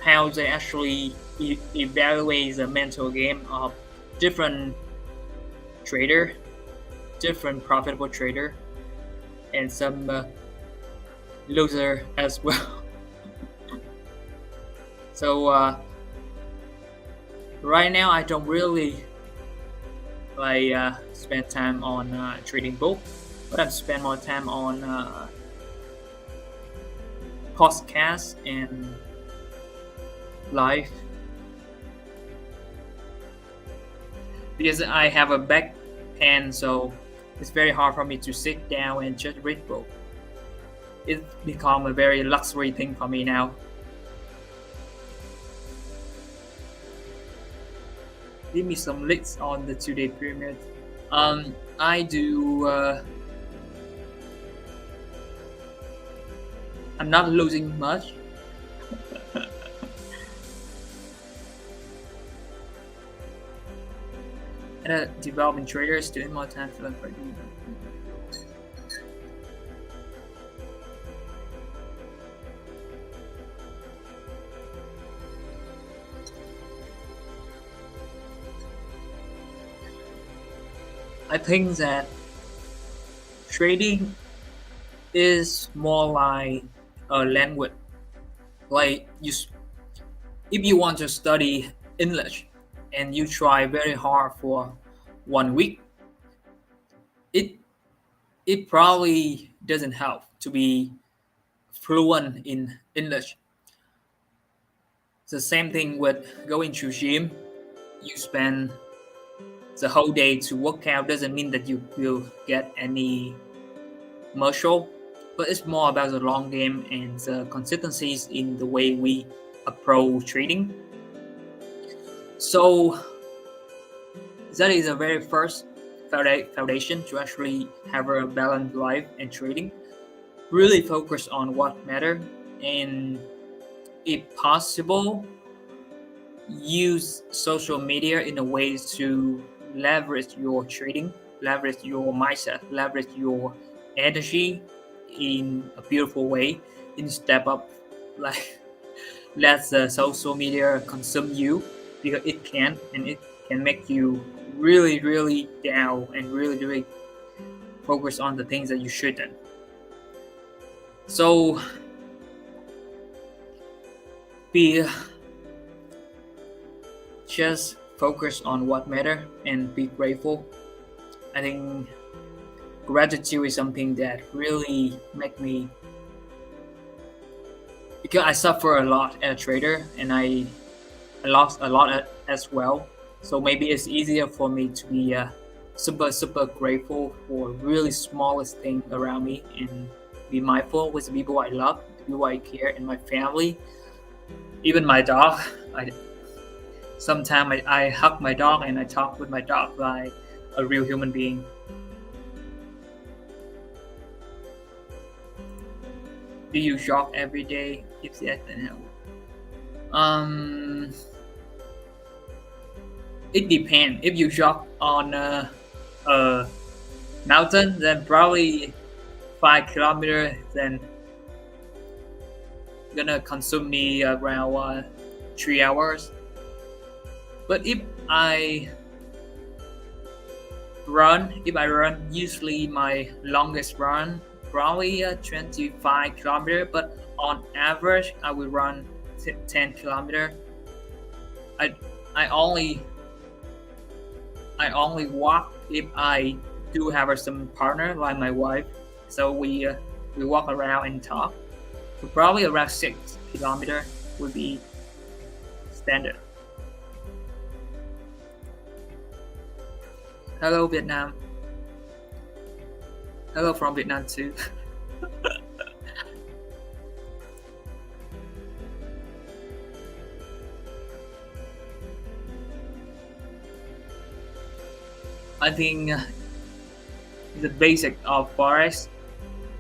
how they actually evaluate the mental game of different trader, different profitable trader, and some loser as well. So right now I don't really spend time on trading book, but I've spent more time on podcast and live, because I have a back pain, so it's very hard for me to sit down and just read book. It's become a very luxury thing for me now. Give me some licks on the 2-day pyramid. I do. I'm not losing much. And developing traders doing more time for them. I think that trading is more like a language. Like if you want to study English and you try very hard for 1 week, it probably doesn't help to be fluent in English. The same thing with going to gym. You spend the whole day to work out doesn't mean that you will get any muscle, but it's more about the long game and the consistencies in the way we approach trading. So that is the very first foundation to actually have a balanced life and trading. Really focus on what matters, and if possible, use social media in a way to leverage your trading, leverage your mindset, leverage your energy in a beautiful way, instead of like let the social media consume you, because it can, and it can make you really down and really focus on the things that you shouldn't. So be just focus on what matter and be grateful. I think gratitude is something that really make me, because I suffer a lot as a trader and I lost a lot as well. So maybe it's easier for me to be super grateful for really smallest thing around me and be mindful with the people I love, the people I care, and my family, even my dog. Sometimes I hug my dog and I talk with my dog like a real human being. Do you jog every day? If yes, then how? It depends. If you jog on a mountain, then probably 5 kilometers, then gonna consume me around 3 hours. But if I run, usually my longest run probably 25 kilometer, but on average I will run 10 kilometer. I I only walk if I do have some partner like my wife, so we walk around and talk. So probably around 6 kilometer would be standard. Hello Vietnam. Hello from Vietnam too. I think the basic of forest,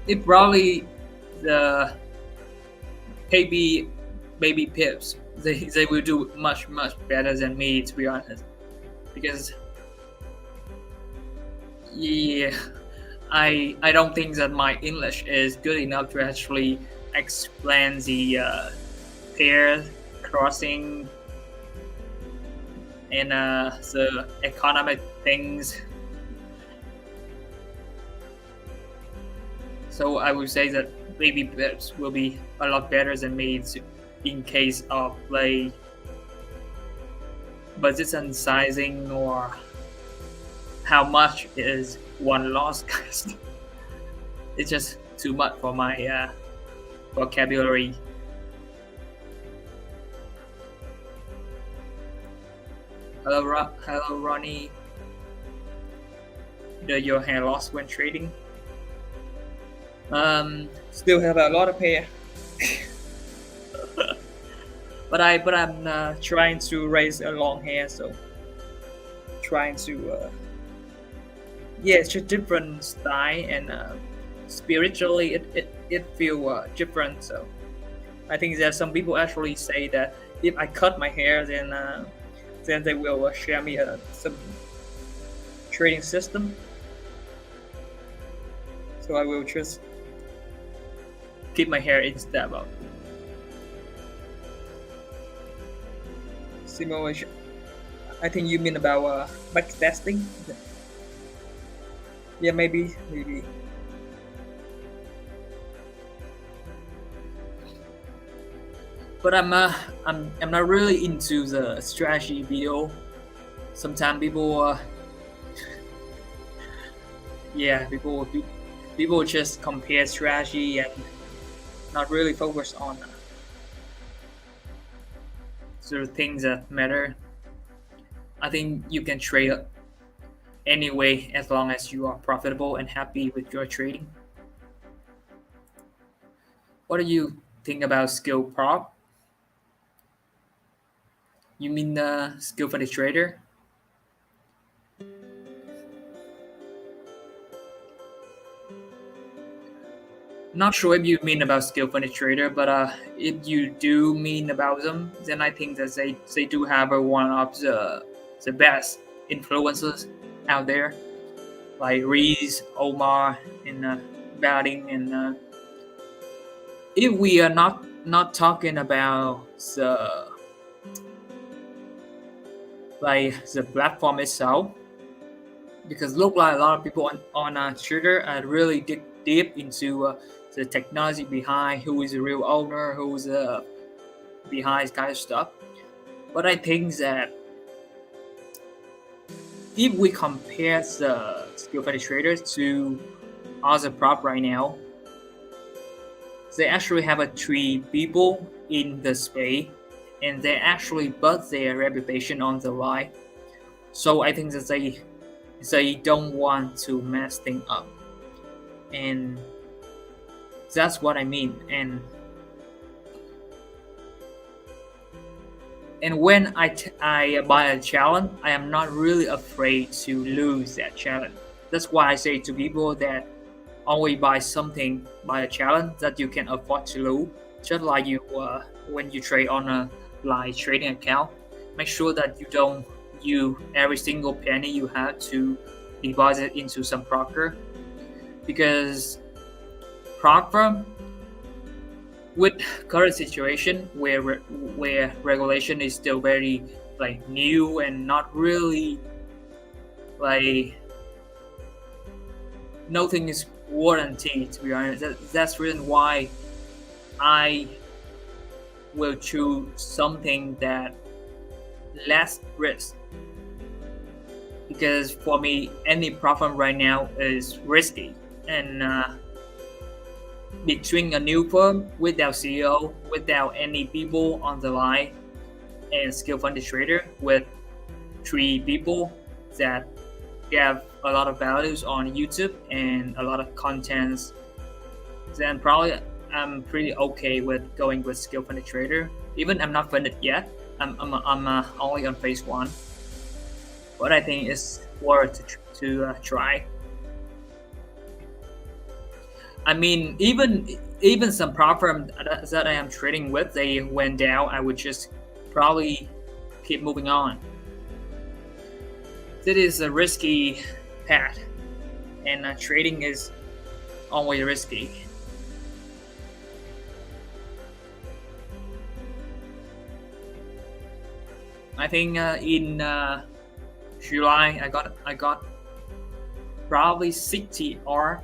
it probably the baby pips. They will do much better than me, to be honest, because yeah, I don't think that my English is good enough to actually explain the pair crossing and the economic things. So I would say that baby pips will be a lot better than me in case of like budget and sizing, or how much is one loss cost. It's just too much for my vocabulary. Hello Ronnie. Do your hair loss when trading? Still have a lot of hair. but I'm trying to raise a long hair, so trying to yeah, it's just different style, and spiritually it feel different. So I think that some people actually say that if I cut my hair, then they will share me some trading system. So I will just keep my hair instead of simulation. I think you mean about back testing. Yeah, maybe. But I'm not really into the strategy video. Sometimes people yeah, people just compare strategy and not really focus on the things that matter. I think you can trade anyway as long as you are profitable and happy with your trading. What do you think about skill prop? You mean skill for the trader? Not sure if you mean about skill for the trader, but if you do mean about them, then I think that they do have one of the best influencers out there, like Reese, Omar, and Batting. And if we are not talking about the platform itself, because look like a lot of people on Twitter really dig deep into the technology behind, who is the real owner, who's behind this kind of stuff. But I think that if we compare the skill for the traders to other prop right now, they actually have 3 people in the space, and they actually put their reputation on the line. So I think that they don't want to mess things up, and that's what I mean. And when I buy a challenge, I am not really afraid to lose that challenge. That's why I say to people that only buy a challenge that you can afford to lose. Just like you when you trade on a live trading account, make sure that you don't use every single penny you have to deposit into some broker, because prop firm, with current situation where regulation is still very like new and not really like nothing is warranted, to be honest. That's the reason why I will choose something that less risk, because for me any problem right now is risky. And between a new firm without CEO, without any people on the line, and skill funded trader with 3 people that have a lot of values on YouTube and a lot of contents, then probably I'm pretty okay with going with skill funded trader. Even I'm not funded yet. I'm only on phase 1, but I think it's worth to try. I mean, even some platform that I am trading with, they went down, I would just probably keep moving on. This is a risky path, and trading is always risky. I think in July I got probably 60 R,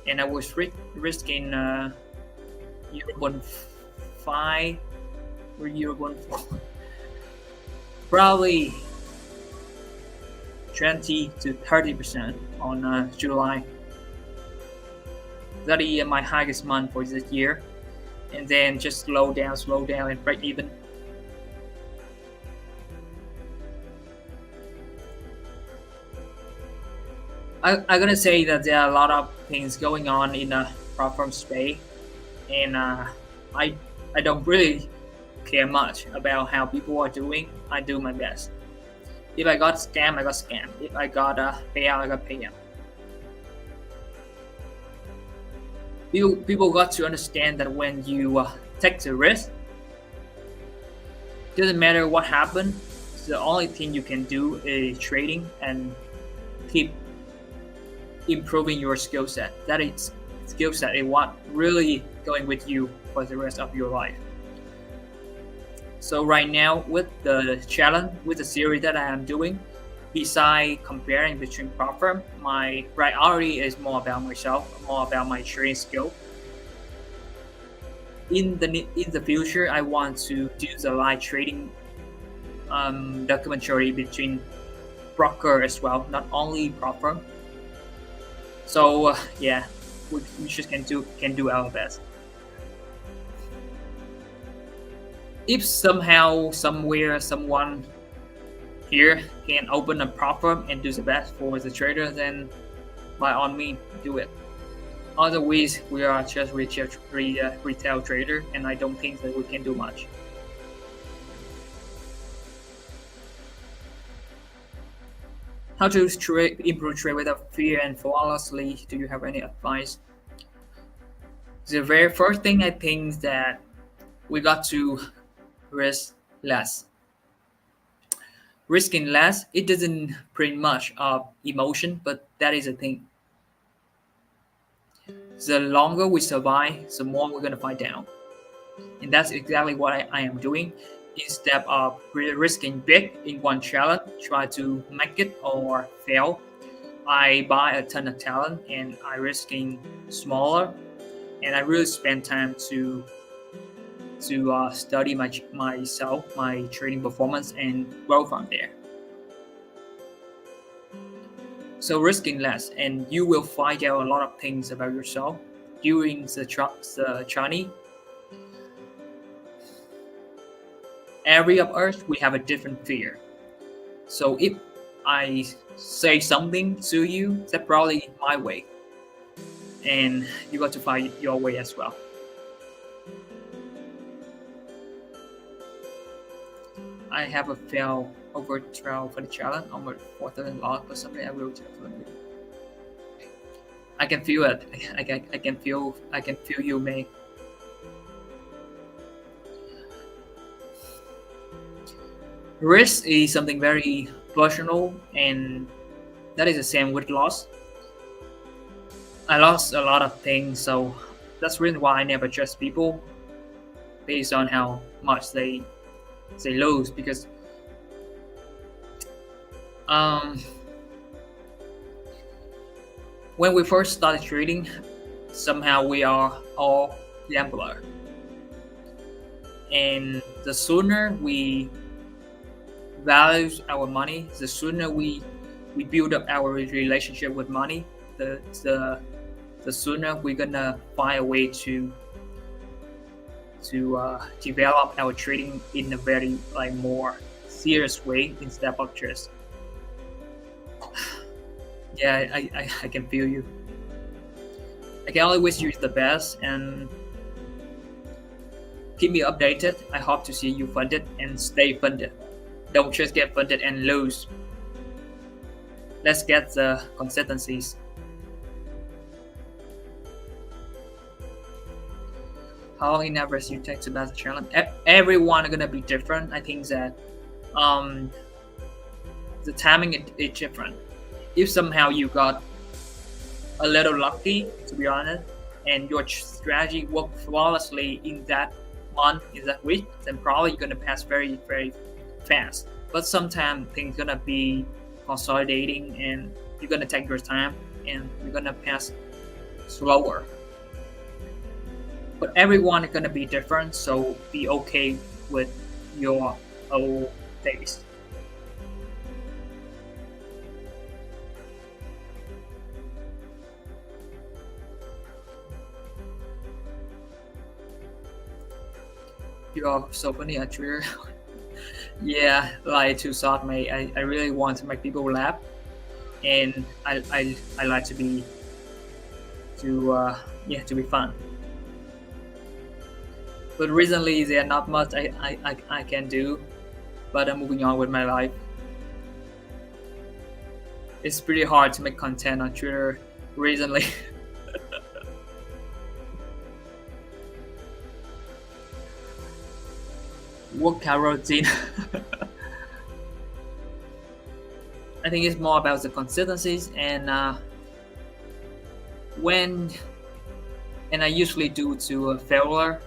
and I was risking 0.5 or 0.4, probably 20 to 30% on July. That is my highest month for this year, and then just slow down, and break even. I'm gonna say that there are a lot of things going on in the platform space, and I don't really care much about how people are doing. I do my best. If I got scam, I got scam. If I got payout, I got payout. People got to understand that when you take the risk, doesn't matter what happened. The only thing you can do is trading and keep improving your skill set. That is skill set is what really going with you for the rest of your life. So right now with the challenge, with the series that I am doing, beside comparing between platform, my priority is more about myself, more about my trading skill. In the future, I want to do the live trading documentary between broker as well, not only platform. So yeah, we just can do our best. If somehow, somewhere, someone here can open a platform and do the best for the trader, then by all means do it. Otherwise, we are just retail trader, and I don't think that we can do much. How to improve trade without fear and flawlessly? Do you have any advice? The very first thing I think is that we got to risk less. Risking less, it doesn't bring much of emotion, but that is the thing. The longer we survive, the more we're gonna fight down, and that's exactly what I am doing. Instead of risking big in one challenge, try to make it or fail, I buy a ton of talent and I risking smaller, and I really spend time to study myself, my trading performance, and grow from there. So risking less, and you will find out a lot of things about yourself during the journey. Every of us, we have a different fear. So if I say something to you, that's probably my way, and you got to find your way as well. I have a fail over 12 for the challenge, almost 4,000 loss, but something I will definitely. I can feel it. I can feel you, May. Risk is something very personal, and that is the same with loss. I lost a lot of things, so that's the reason why I never trust people. based on how much they lose. Because when we first started trading, somehow we are all gambler, and the sooner we value our money, the sooner we build up our relationship with money, the sooner we're gonna find a way to develop our trading in a very like more serious way instead of just yeah, I can feel you. I can only wish you the best and keep me updated. I hope to see you funded and stay funded. Don't just get funded and lose. Let's get the consistencies. How long in average you take to master challenge? Everyone are gonna be different. I think that the timing is different. If somehow you got a little lucky, to be honest, and your strategy worked flawlessly in that month, in that week, then probably you're gonna pass very, very fast. But sometimes things gonna be consolidating, and you're gonna take your time, and you're gonna pass slower. But everyone is gonna be different, so be okay with your own pace. You are so funny at Twitter. Yeah, like to start me, I really want to make people laugh, and I like to be to be fun. But recently there are not much I can do, but I'm moving on with my life. It's pretty hard to make content on Twitter recently. Workout routine. I think it's more about the consistencies and when and I usually do to a failure.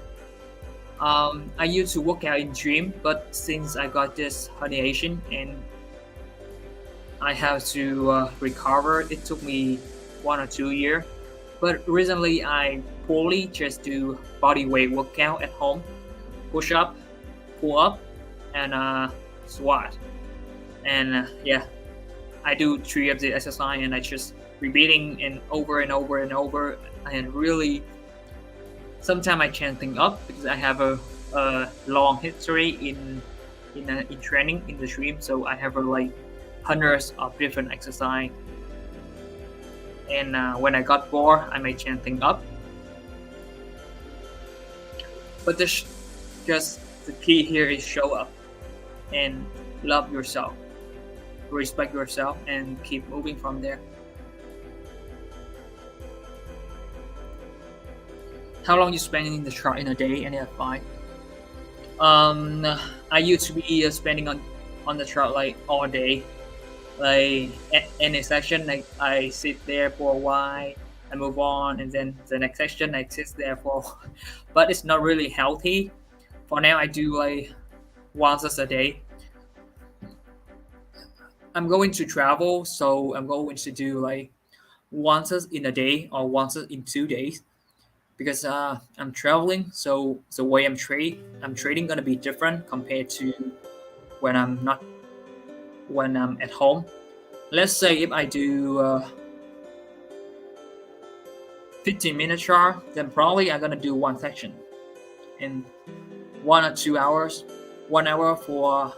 I used to work out in gym, but since I got this herniation and I have to recover, it took me 1 or 2 years. But recently I poorly just do body weight workout at home, push up, pull up, and squat. And yeah, I do 3 of the exercise and I just repeating and over and over and over. And really, sometimes I change things up because I have a long history in training in the stream, so I have like hundreds of different exercise. And when I got bored, I may change things up. But this just the key here is show up and love yourself, respect yourself, and keep moving from there. How long you spend in the chart in a day? Any advice? I used to be spending on the chart like all day. Like any section, like I sit there for a while, I move on, and then the next section I sit there for. But it's not really healthy. For now, I do like once a day. I'm going to travel, so I'm going to do like once in a day or once in 2 days. Because I'm traveling, so the way I'm trading gonna be different compared to when I'm at home. Let's say if I do 15-minute chart, then probably I'm gonna do one section in 1 or 2 hours. 1 hour for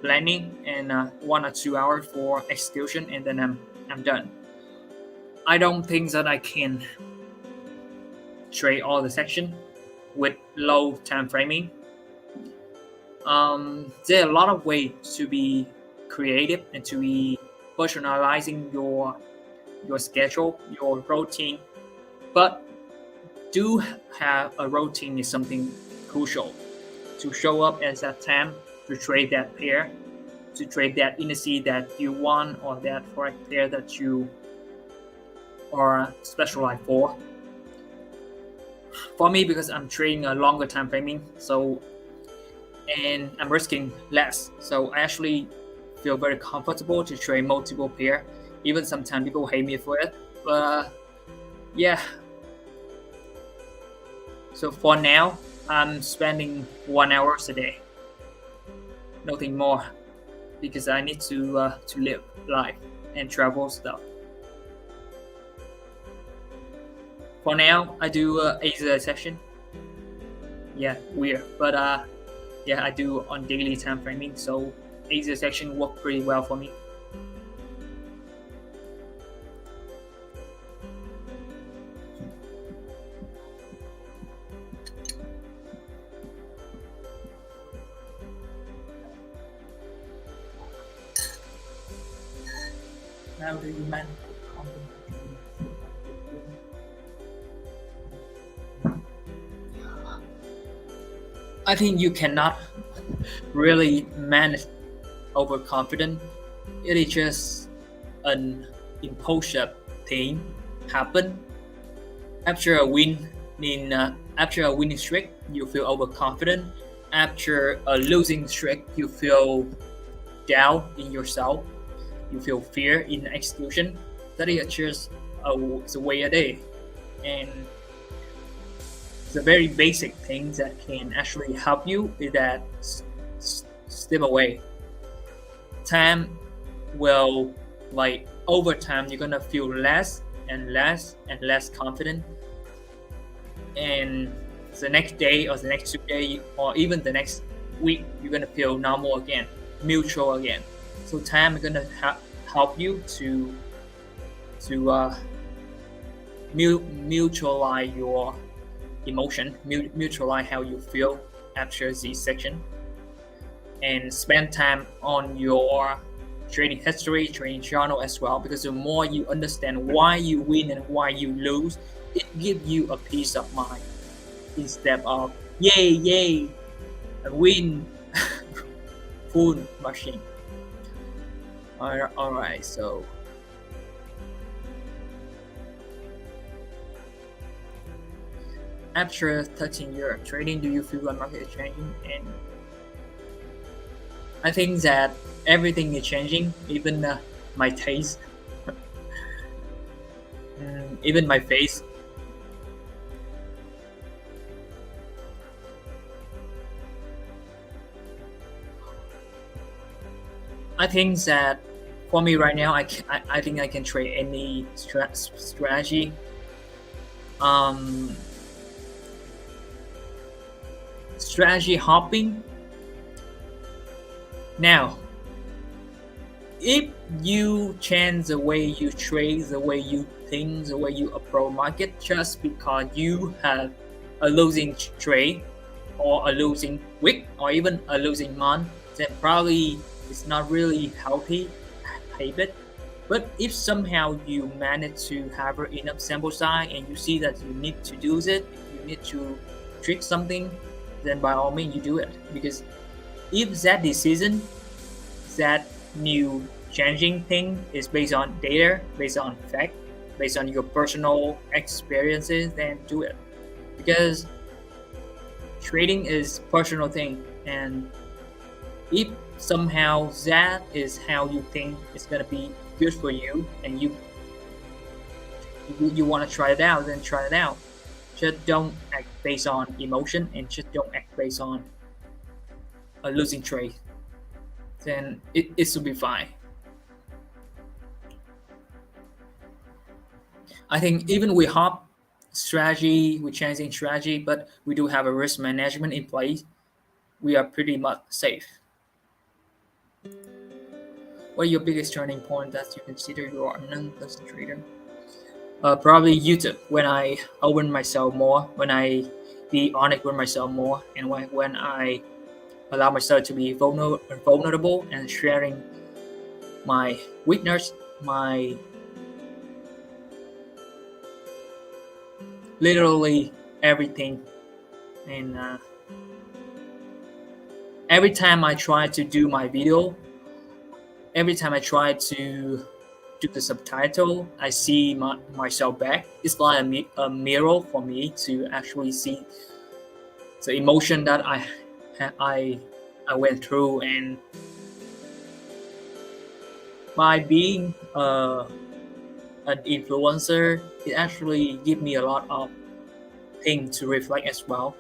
planning and 1 or 2 hours for execution, and then I'm done. I don't think that I can trade all the section with low time framing. There are a lot of ways to be creative and to be personalizing your schedule, your routine, but do have a routine is something crucial to show up at that time, to trade that pair, to trade that indice that you want, or that forex pair that you are specialized for. for me, because I'm trading a longer time framing, so and I'm risking less, so I actually feel very comfortable to trade multiple pair. Even sometimes people hate me for it, but yeah. So for now, I'm spending 1 hour a day, nothing more, because I need to live life and travel stuff. For now, I do Asia session. Yeah, weird, but yeah, I do on daily time framing, so Asia section worked pretty well for me. Now do you man? I think you cannot really manage overconfident. It is just an impulsive thing happen after a win. After a winning streak, you feel overconfident. After a losing streak, you feel doubt in yourself. You feel fear in execution. That is just the way it is, and the very basic things that can actually help you is that step away. Time will, like, over time you're gonna feel less and less and less confident, and the next day or the next 2 days or even the next week you're gonna feel normal again, neutral again. So time is gonna help you to neutralize your emotion, neutralize how you feel after this section, and spend time on your trading history, trading journal as well, because the more you understand why you win and why you lose, it gives you a peace of mind instead of yay I win full machine. All right, so after 13 years of trading, do you feel the market is changing? And I think that everything is changing, even my taste, even my face. I think that for me right now, I think I can trade any strategy. Strategy hopping. Now, if you change the way you trade, the way you think, the way you approach market, just because you have a losing trade or a losing week or even a losing month, then probably it's not really healthy habit. But if somehow you manage to have enough sample size and you see that you need to do it, you need to trick something, then by all means you do it. Because if that decision, that new changing thing is based on data, based on fact, based on your personal experiences, then do it. Because trading is personal thing, and if somehow that is how you think it's gonna be good for you, and you want to try it out, then try it out. Just don't act based on emotion, and just don't act based on a losing trade. Then it should be fine. I think even we hop strategy, we changing strategy, but we do have a risk management in place. We are pretty much safe. What are your biggest turning point that you consider you are a non-lesson trader? Probably YouTube. When I open myself more, when I be honest with myself more, and when I allow myself to be vulnerable and sharing my weakness, my literally everything. And every time I try to do my video, every time I try to do the subtitle, I see myself back. It's like a mirror for me to actually see the emotion that I I went through, and by being an influencer, it actually give me a lot of things to reflect as well.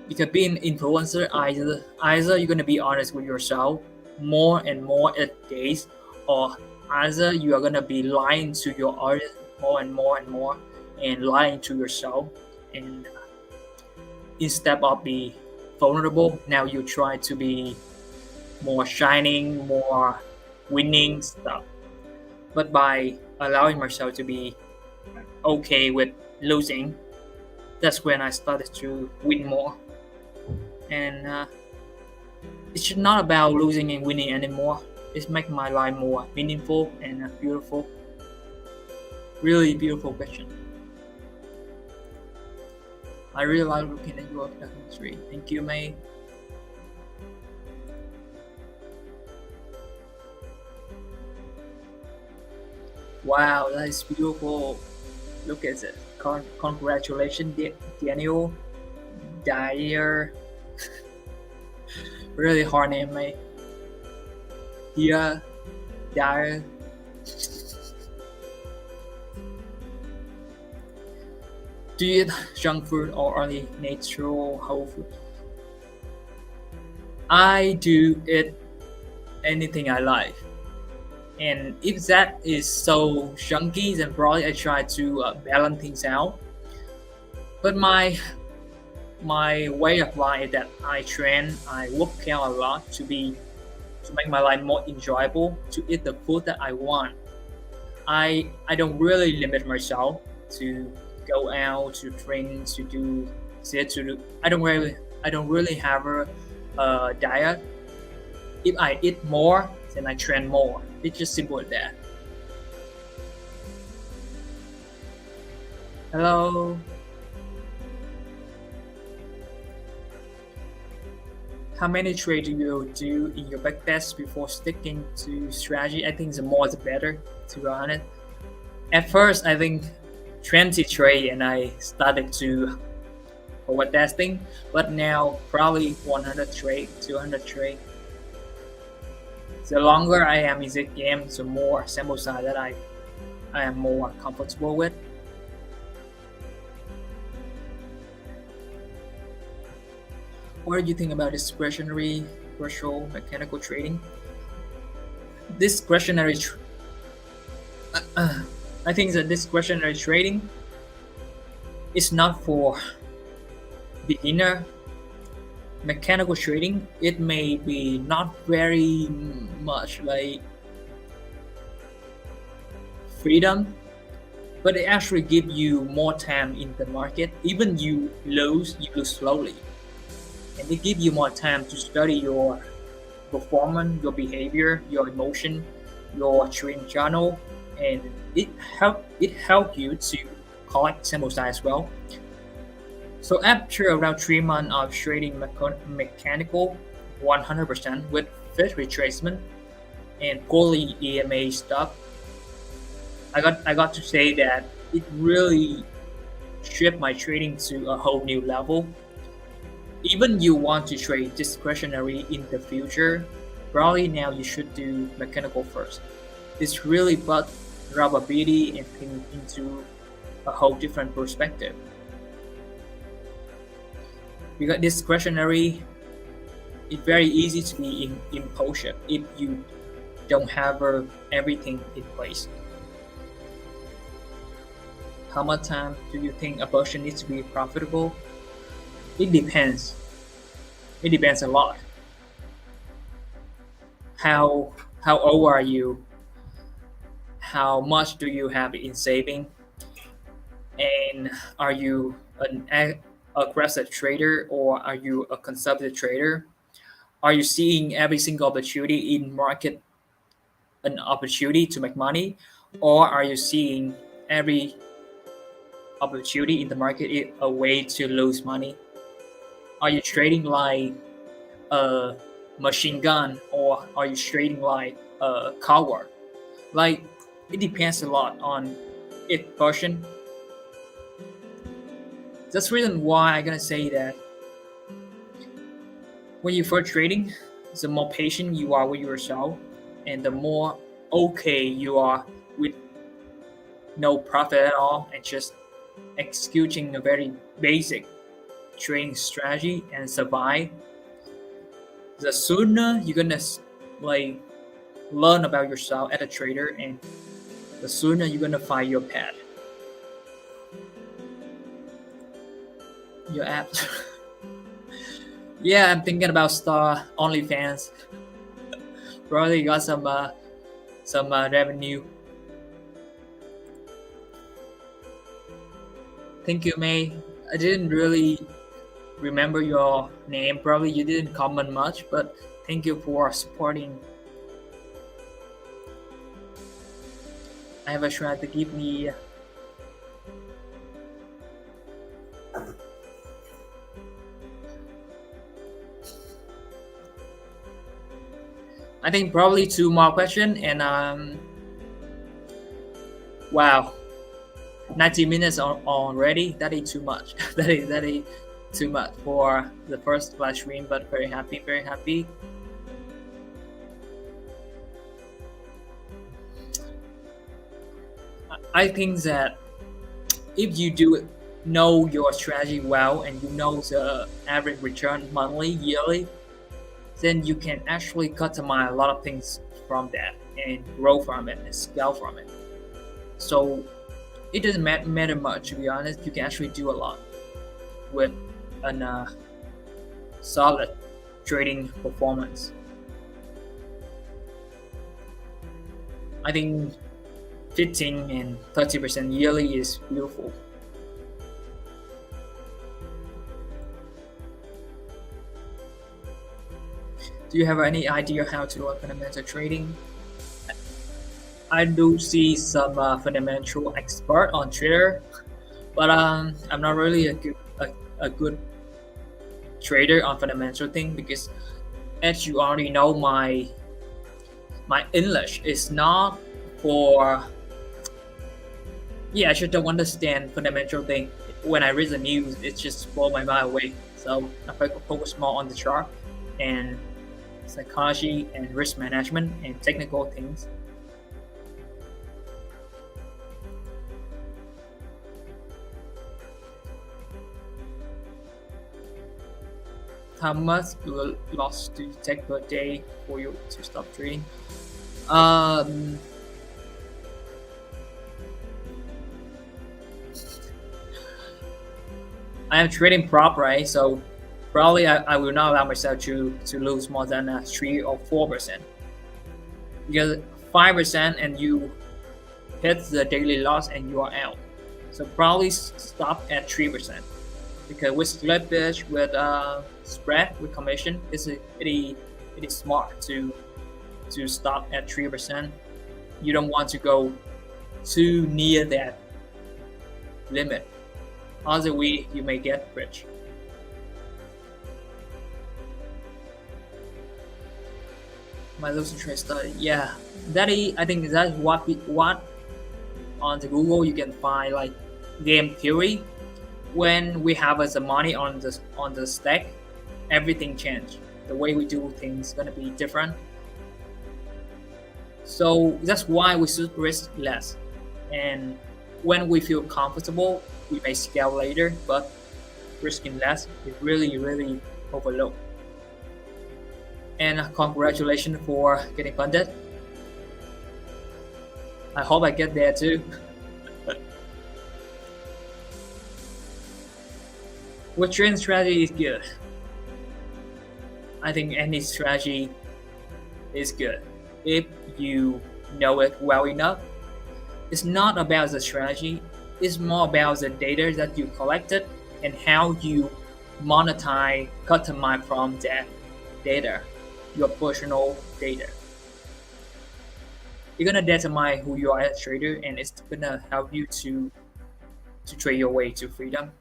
Because being an influencer, either you're gonna be honest with yourself more and more at days, or either you are gonna be lying to your audience more and more and more, and lying to yourself. And instead of be vulnerable, now you try to be more shining, more winning stuff. But by allowing myself to be okay with losing, that's when I started to win more. And it's not about losing and winning anymore. It's making my life more meaningful and beautiful. Really beautiful question. I really like looking at your documentary. Thank you, May. Wow, that is beautiful. Look at it. Congratulations, Daniel Dyer. Really hard name, mate. Yeah, Dyer. Do you eat junk food or only natural whole food? I do eat anything I like. And if that is so chunky, then probably I try to balance things out. But my way of life is that I train, I work out a lot to make my life more enjoyable, to eat the food that I want. I don't really limit myself to go out, to drink, to do this, to do. I don't really have a diet. If I eat more, then I train more. It's just simple as that. Hello. How many trades do you do in your backtest before sticking to strategy? I think the more the better, to be honest. At first, I think 20 trade and I started to forward testing, but now probably 100 trade, 200 trade. The longer I am in this game, the more sample size that I am more comfortable with. What do you think about discretionary virtual mechanical trading? Discretionary, I think that discretionary trading is not for beginner. Mechanical trading, it may be not very much like freedom, but it actually gives you more time in the market. Even you lose slowly, and it gives you more time to study your performance, your behavior, your emotion, your trading channel, and it help you to collect sample size as well. So after around 3 months of trading mechanical 100% with fish retracement and poorly EMA stuff, I got to say that it really shifted my trading to a whole new level. Even you want to trade discretionary in the future, probably now you should do mechanical first. It's really put probability and things into a whole different perspective. Because discretionary, it's very easy to be impulsive if you don't have everything in place. How much time do you think a person needs to be profitable? It depends. It depends a lot. How old are you? How much do you have in saving? And are you an aggressive trader or are you a conservative trader? Are you seeing every single opportunity in market an opportunity to make money, or are you seeing every opportunity in the market is a way to lose money? Are you trading like a machine gun, or are you trading like a coward? Like it depends a lot on each person. That's the reason why I'm gonna say that when you first trading, the more patient you are with yourself, and the more okay you are with no profit at all and just executing a very basic trading strategy and survive, the sooner you're gonna like learn about yourself as a trader, and the sooner you're gonna find your path. Your apps. Yeah, I'm thinking about Star OnlyFans. Probably got some revenue. Thank you, May. I didn't really remember your name. Probably you didn't comment much, but thank you for supporting. I have a try to give me. I think probably two more questions, and wow, 90 minutes already. That is too much. that is too much for the first live stream, but very happy, very happy. I think that if you do know your strategy well and you know the average return monthly, yearly, then you can actually customize a lot of things from that and grow from it and scale from it. So it doesn't matter much, to be honest. You can actually do a lot with a solid trading performance. I think 15 and 30% yearly is beautiful. Do you have any idea how to learn fundamental trading? I do see some fundamental expert on Twitter, but I'm not really a good trader on fundamental thing because, as you already know, my English is not for. Yeah, I just don't understand fundamental thing. When I read the news, it just blow my mind away. So I focus more on the chart and psychology and risk management and technical things. How much loss do you take per day for you to stop trading? Um, I am trading prop, right? So probably I will not allow myself to lose more than 3 or 4%. Because 5% and you hit the daily loss and you are out. So probably stop at 3%. Because with slippage, with spread, with commission, it is smart to stop at 3%. You don't want to go too near that limit. Otherwise, you may get rich. My losing trade study, yeah, that is, I think that's what on the Google you can find like game theory. When we have the money on the stack, everything changed. The way we do things is gonna be different. So that's why we should risk less. And when we feel comfortable, we may scale later, but risking less is really overlooked. And congratulations for getting funded. I hope I get there too. What trading strategy is good? I think any strategy is good if you know it well enough. It's not about the strategy, it's more about the data that you collected and how you monetize, customize from that data, your personal data. You're gonna determine who you are as a trader, and it's gonna help you to trade your way to freedom.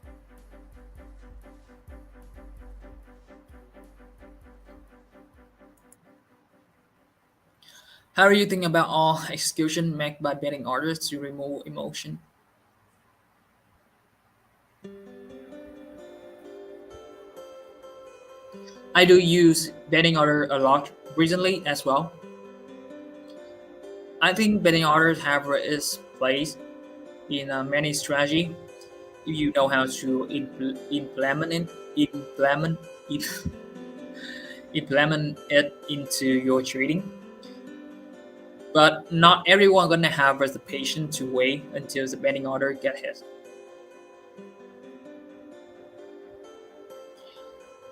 How do you think about all execution made by betting orders to remove emotion? I do use betting order a lot recently as well. I think betting orders have its place in many strategy if you know how to implement it, implement it into your trading. But not everyone gonna have the patience to wait until the betting order get hit.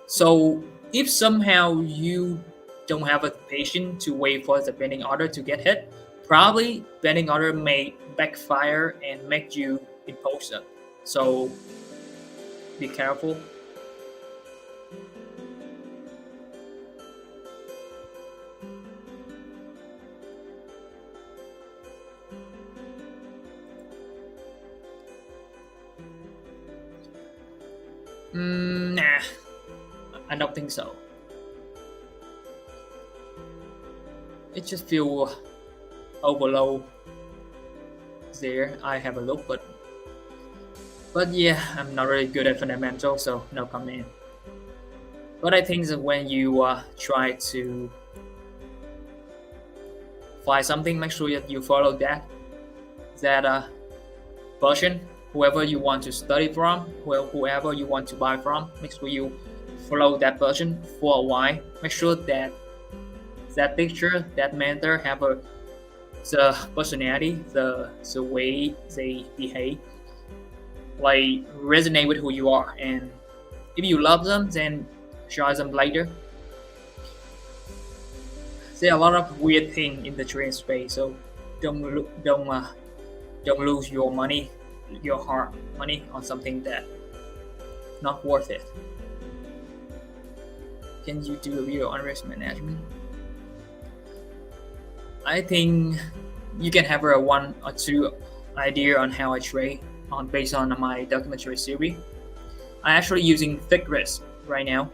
So if somehow you don't have a patience to wait for the betting order to get hit, probably betting order may backfire and make you impulsive. So be careful. Nah, I don't think so. It just feel overload there. I have a look, but yeah, I'm not really good at fundamental, so no comment. But I think that when you try to find something, make sure that you follow that version. Whoever you want to study from, whoever you want to buy from, make sure you follow that version for a while. Make sure that that picture, that mentor have the personality, the way they behave, like resonate with who you are. And if you love them, then join them later. There are a lot of weird things in the trading space, so don't lose your money, your hard money on something that not worth it. Can you do a video on risk management? I think you can have a one or two idea on how I trade on based on my documentary series. I'm actually using fixed risk right now.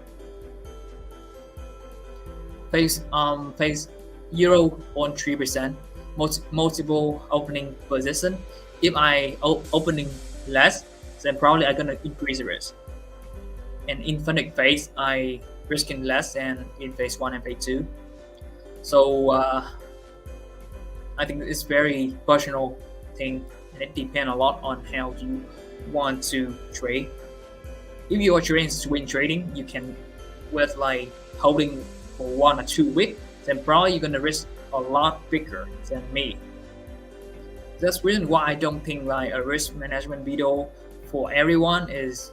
Face 0.3%, multiple opening position. If I opening less, then probably I'm gonna increase the risk. And infinite phase, I risking less than in phase 1 and phase 2. So I think it's very personal thing, and it depends a lot on how you want to trade. If you are trading swing trading, you can with like holding for 1 or 2 weeks, then probably you're gonna risk a lot bigger than me. That's the reason why I don't think like a risk management video for everyone is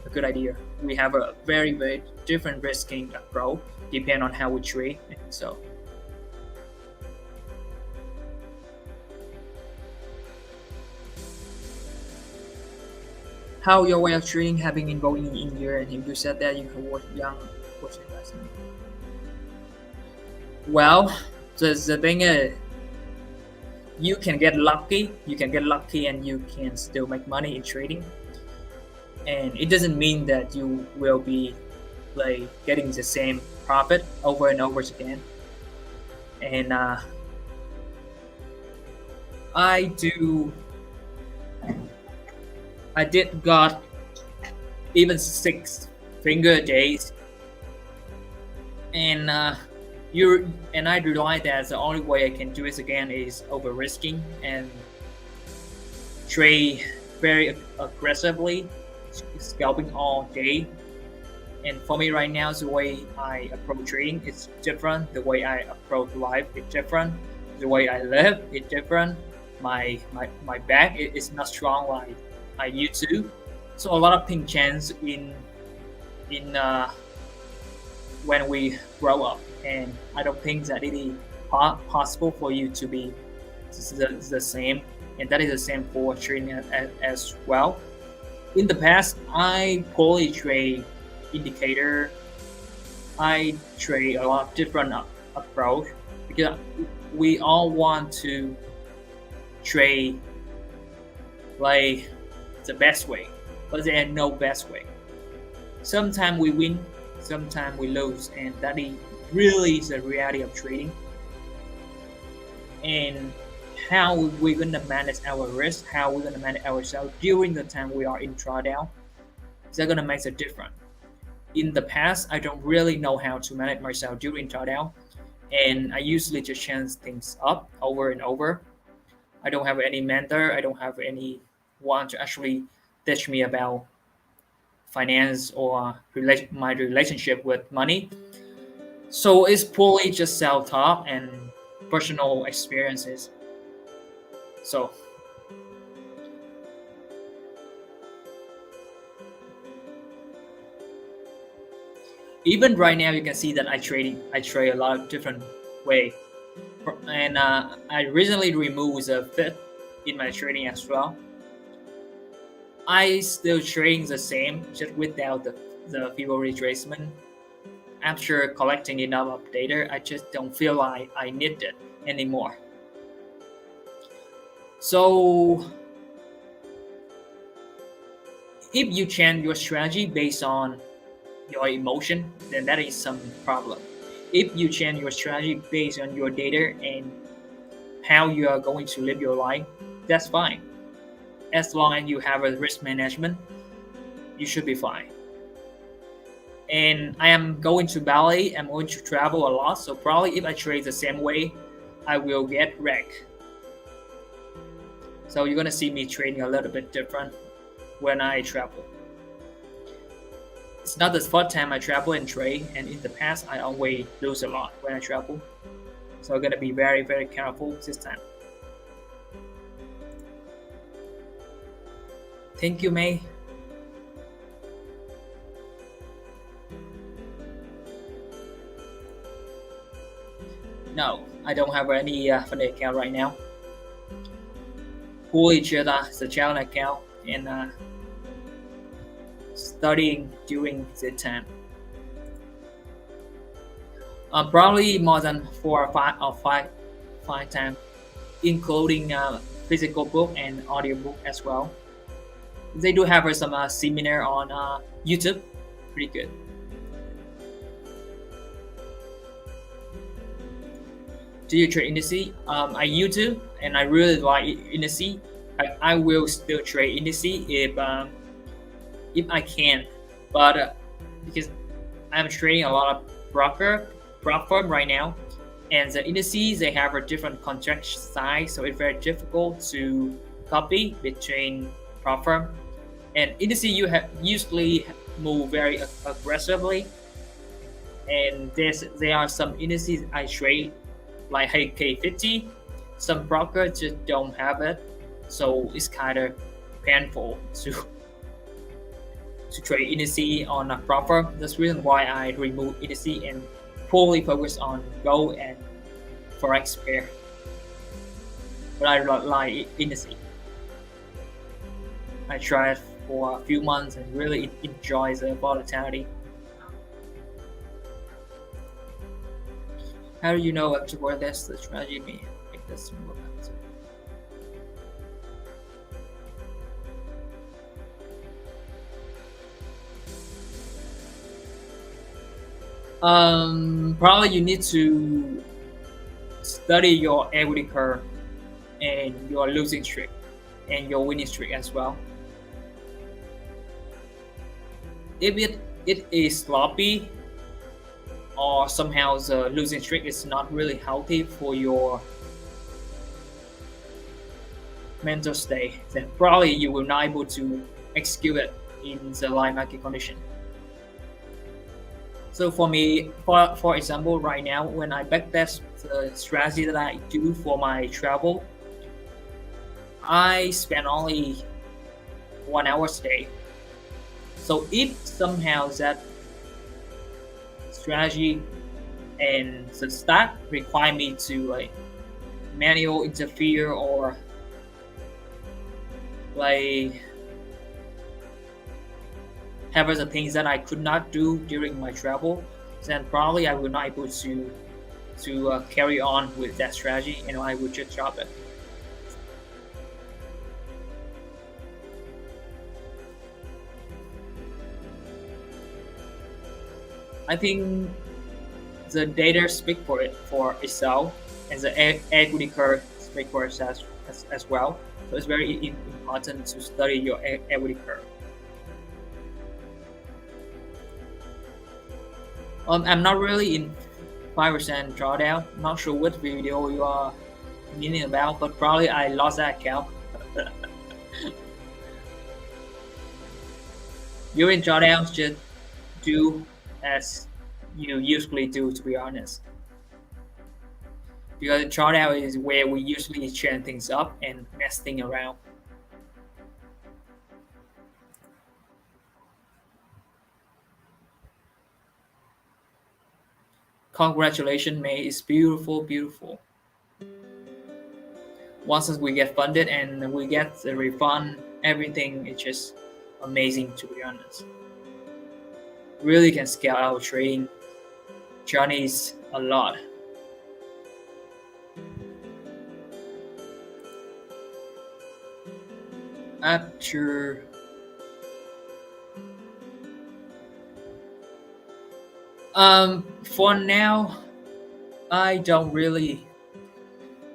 a good idea. We have a very different risking approach depending on how we trade. So how your way of trading having involved in India, and you said that you can watch young watching lesson. Well, the thing is, you can get lucky. You can get lucky, and you can still make money in trading. And it doesn't mean that you will be like getting the same profit over and over again. And I do. I did got even 6 finger days, and I realize that the only way I can do it again is over risking and trade very aggressively, scalping all day. And for me right now, the way I approach trading is different. The way I approach life is different. The way I live is different. My back is not strong like I used to. So a lot of things change in when we grow up, and I don't think that it is possible for you to be the same, and that is the same for trading as well. In the past, I poorly trade indicator. I trade a lot of different approach because we all want to trade like the best way, but there is no best way. Sometimes we win, sometimes we lose, and that is really the reality of trading. and how we're gonna manage our risk, how we're gonna manage ourselves during the time we are in drawdown. They're gonna make a difference. In the past, I don't really know how to manage myself during drawdown, and I usually just change things up over and over. I don't have any mentor. I don't have anyone to actually teach me about finance or my relationship with money. So it's purely just self-talk and personal experiences. So even right now, you can see that I trade a lot of different way, and I recently removed the fit in my trading as well. I still trading the same, just without the feeble retracement. After collecting enough of data, I just don't feel like I need it anymore. So if you change your strategy based on your emotion, then that is some problem. If you change your strategy based on your data and how you are going to live your life, that's fine. As long as you have a risk management, you should be fine. And I am going to Bali. I'm going to travel a lot, so probably if I trade the same way, I will get wrecked. So you're gonna see me trading a little bit different when I travel. It's not the first time I travel and trade, and in the past I always lose a lot when I travel. So I'm gonna be very, very careful this time. Thank you, May. No, I don't have any funded account right now. Fully just the challenge account and studying during the time. Probably more than 4 or 5 times, including physical book and audiobook as well. They do have some seminar on YouTube, pretty good. Do you trade indices? I used to, and I really like indices. I will still trade indices if I can, but because I'm trading a lot of prop firm right now, and the indices they have a different contract size, so it's very difficult to copy between prop firm. And indices you have usually move very aggressively, and there are some indices I trade like K50. Some brokers just don't have it, so it's kind of painful to trade indices on a prop firm. That's the reason why I remove indices and fully focus on gold and forex pair. But I like indices. I tried for a few months and really enjoy the volatility. How do you know what to work? That's the strategy may make this move. Probably you need to study your equity curve and your losing streak and your winning streak as well. If it is sloppy or somehow the losing streak is not really healthy for your mental state, then probably you will not able to execute it in the live market condition. So for me, for example, right now when I backtest the strategy that I do for my travel, I spend only 1 hour a day. So if somehow that strategy and the stock require me to like manual interfere or like have other things that I could not do during my travel, then probably I will not able to carry on with that strategy, and I would just drop it. I think the data speak for itself, and the equity curve requires as well. So it's very important to study your equity curve. I'm not really in 5% drawdown. Not sure what video you are meaning about, but probably I lost that account. During drawdowns, just do as you usually do, to be honest. Because drawdown is where we usually change things up and mess things around. Congratulations, May. It's beautiful, beautiful. Once we get funded and we get the refund, everything is just amazing, to be honest. Really can scale our trading journeys a lot. After for now, I don't really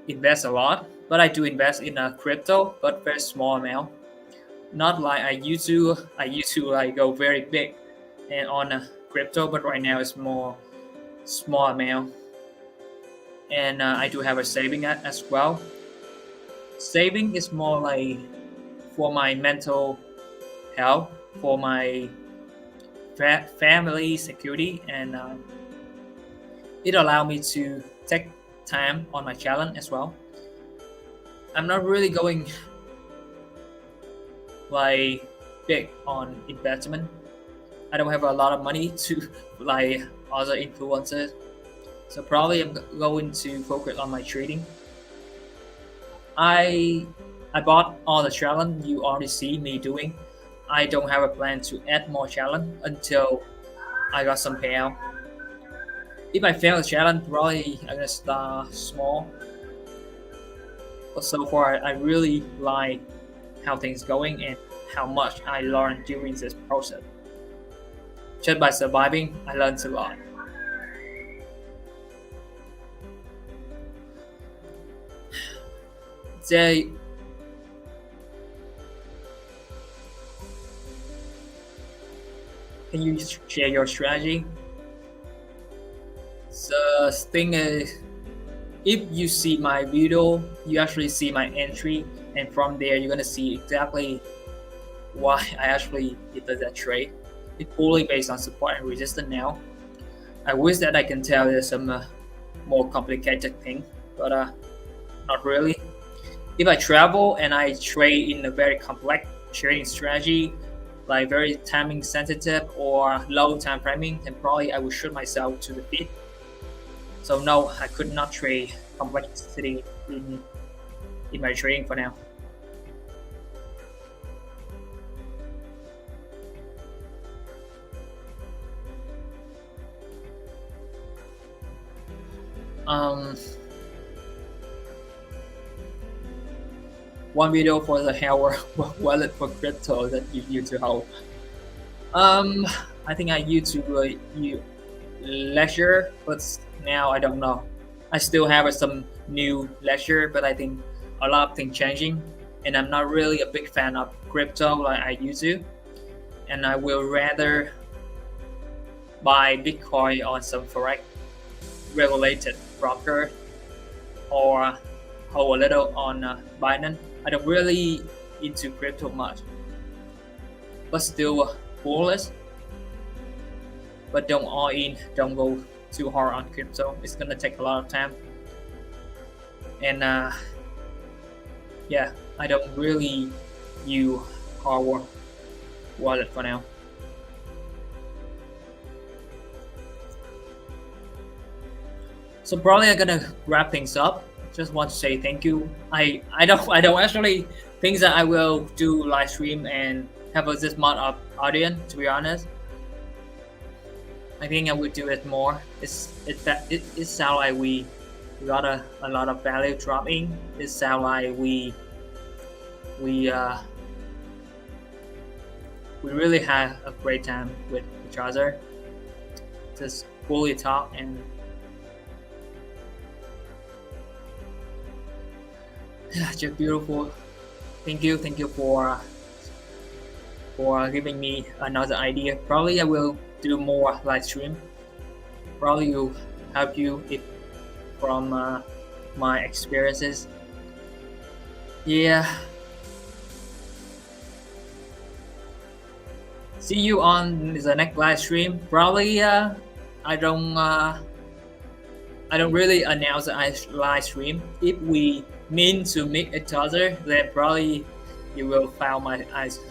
invest a lot, but I do invest in a crypto, but very small amount. Not like I used to. I used to like go very big and on a crypto, but right now it's more small amount. And I do have a saving as well. Saving is more like for my mental health, for my family security, and it allowed me to take time on my challenge as well. I'm not really going like big on investment. I don't have a lot of money to like other influencers, so probably I'm going to focus on my trading. I bought all the challenge you already see me doing. I don't have a plan to add more challenge until I got some payout. If I fail the challenge, probably I'm gonna start small. But so far, I really like how things going and how much I learned during this process. Just by surviving, I learned a lot. They Can you share your strategy? The thing is, if you see my video, you actually see my entry, and from there you're gonna see exactly why I actually did that trade. It's fully based on support and resistance now. I wish that I can tell you some more complicated thing, but not really. If I travel and I trade in a very complex trading strategy, like very timing sensitive or low time framing, then probably I will shoot myself to the feet. So no, I could not trade complexity in my trading for now. One video for the hardware wallet for crypto that you use to hold. I think I used to use ledger, but now I don't know. I still have some new ledger, but I think a lot of things changing, and I'm not really a big fan of crypto like I used to, and I will rather buy Bitcoin on some forex regulated broker or hold a little on Binance. I don't really into crypto much, but still bullish. But don't all in, don't go too hard on crypto. It's gonna take a lot of time. And yeah, I don't really use hardware wallet for now. So probably I'm gonna wrap things up. Just want to say thank you. I don't actually think that I will do live stream and have this much of audience, to be honest. I think I will do it more. It sounds like we got a lot of value dropping. It sounds like we really had a great time with each other. Just fully talk and Yeah, just beautiful. Thank you for giving me another idea. Probably I will do more live stream. Probably will help you if from my experiences. Yeah. See you on the next live stream. Probably I don't uh, I don't really announce the live stream. If we mean to meet each other, then probably you will find my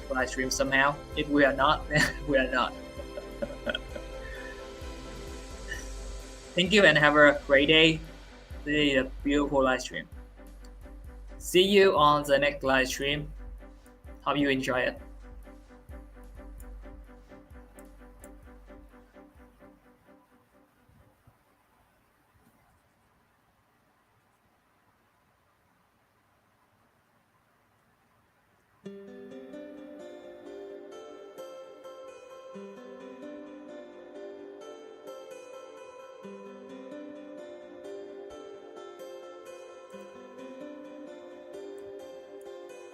live stream somehow. If we are not, then we are not. Thank you and have a great day. This is a beautiful live stream. See you on the next live stream. Hope you enjoy it.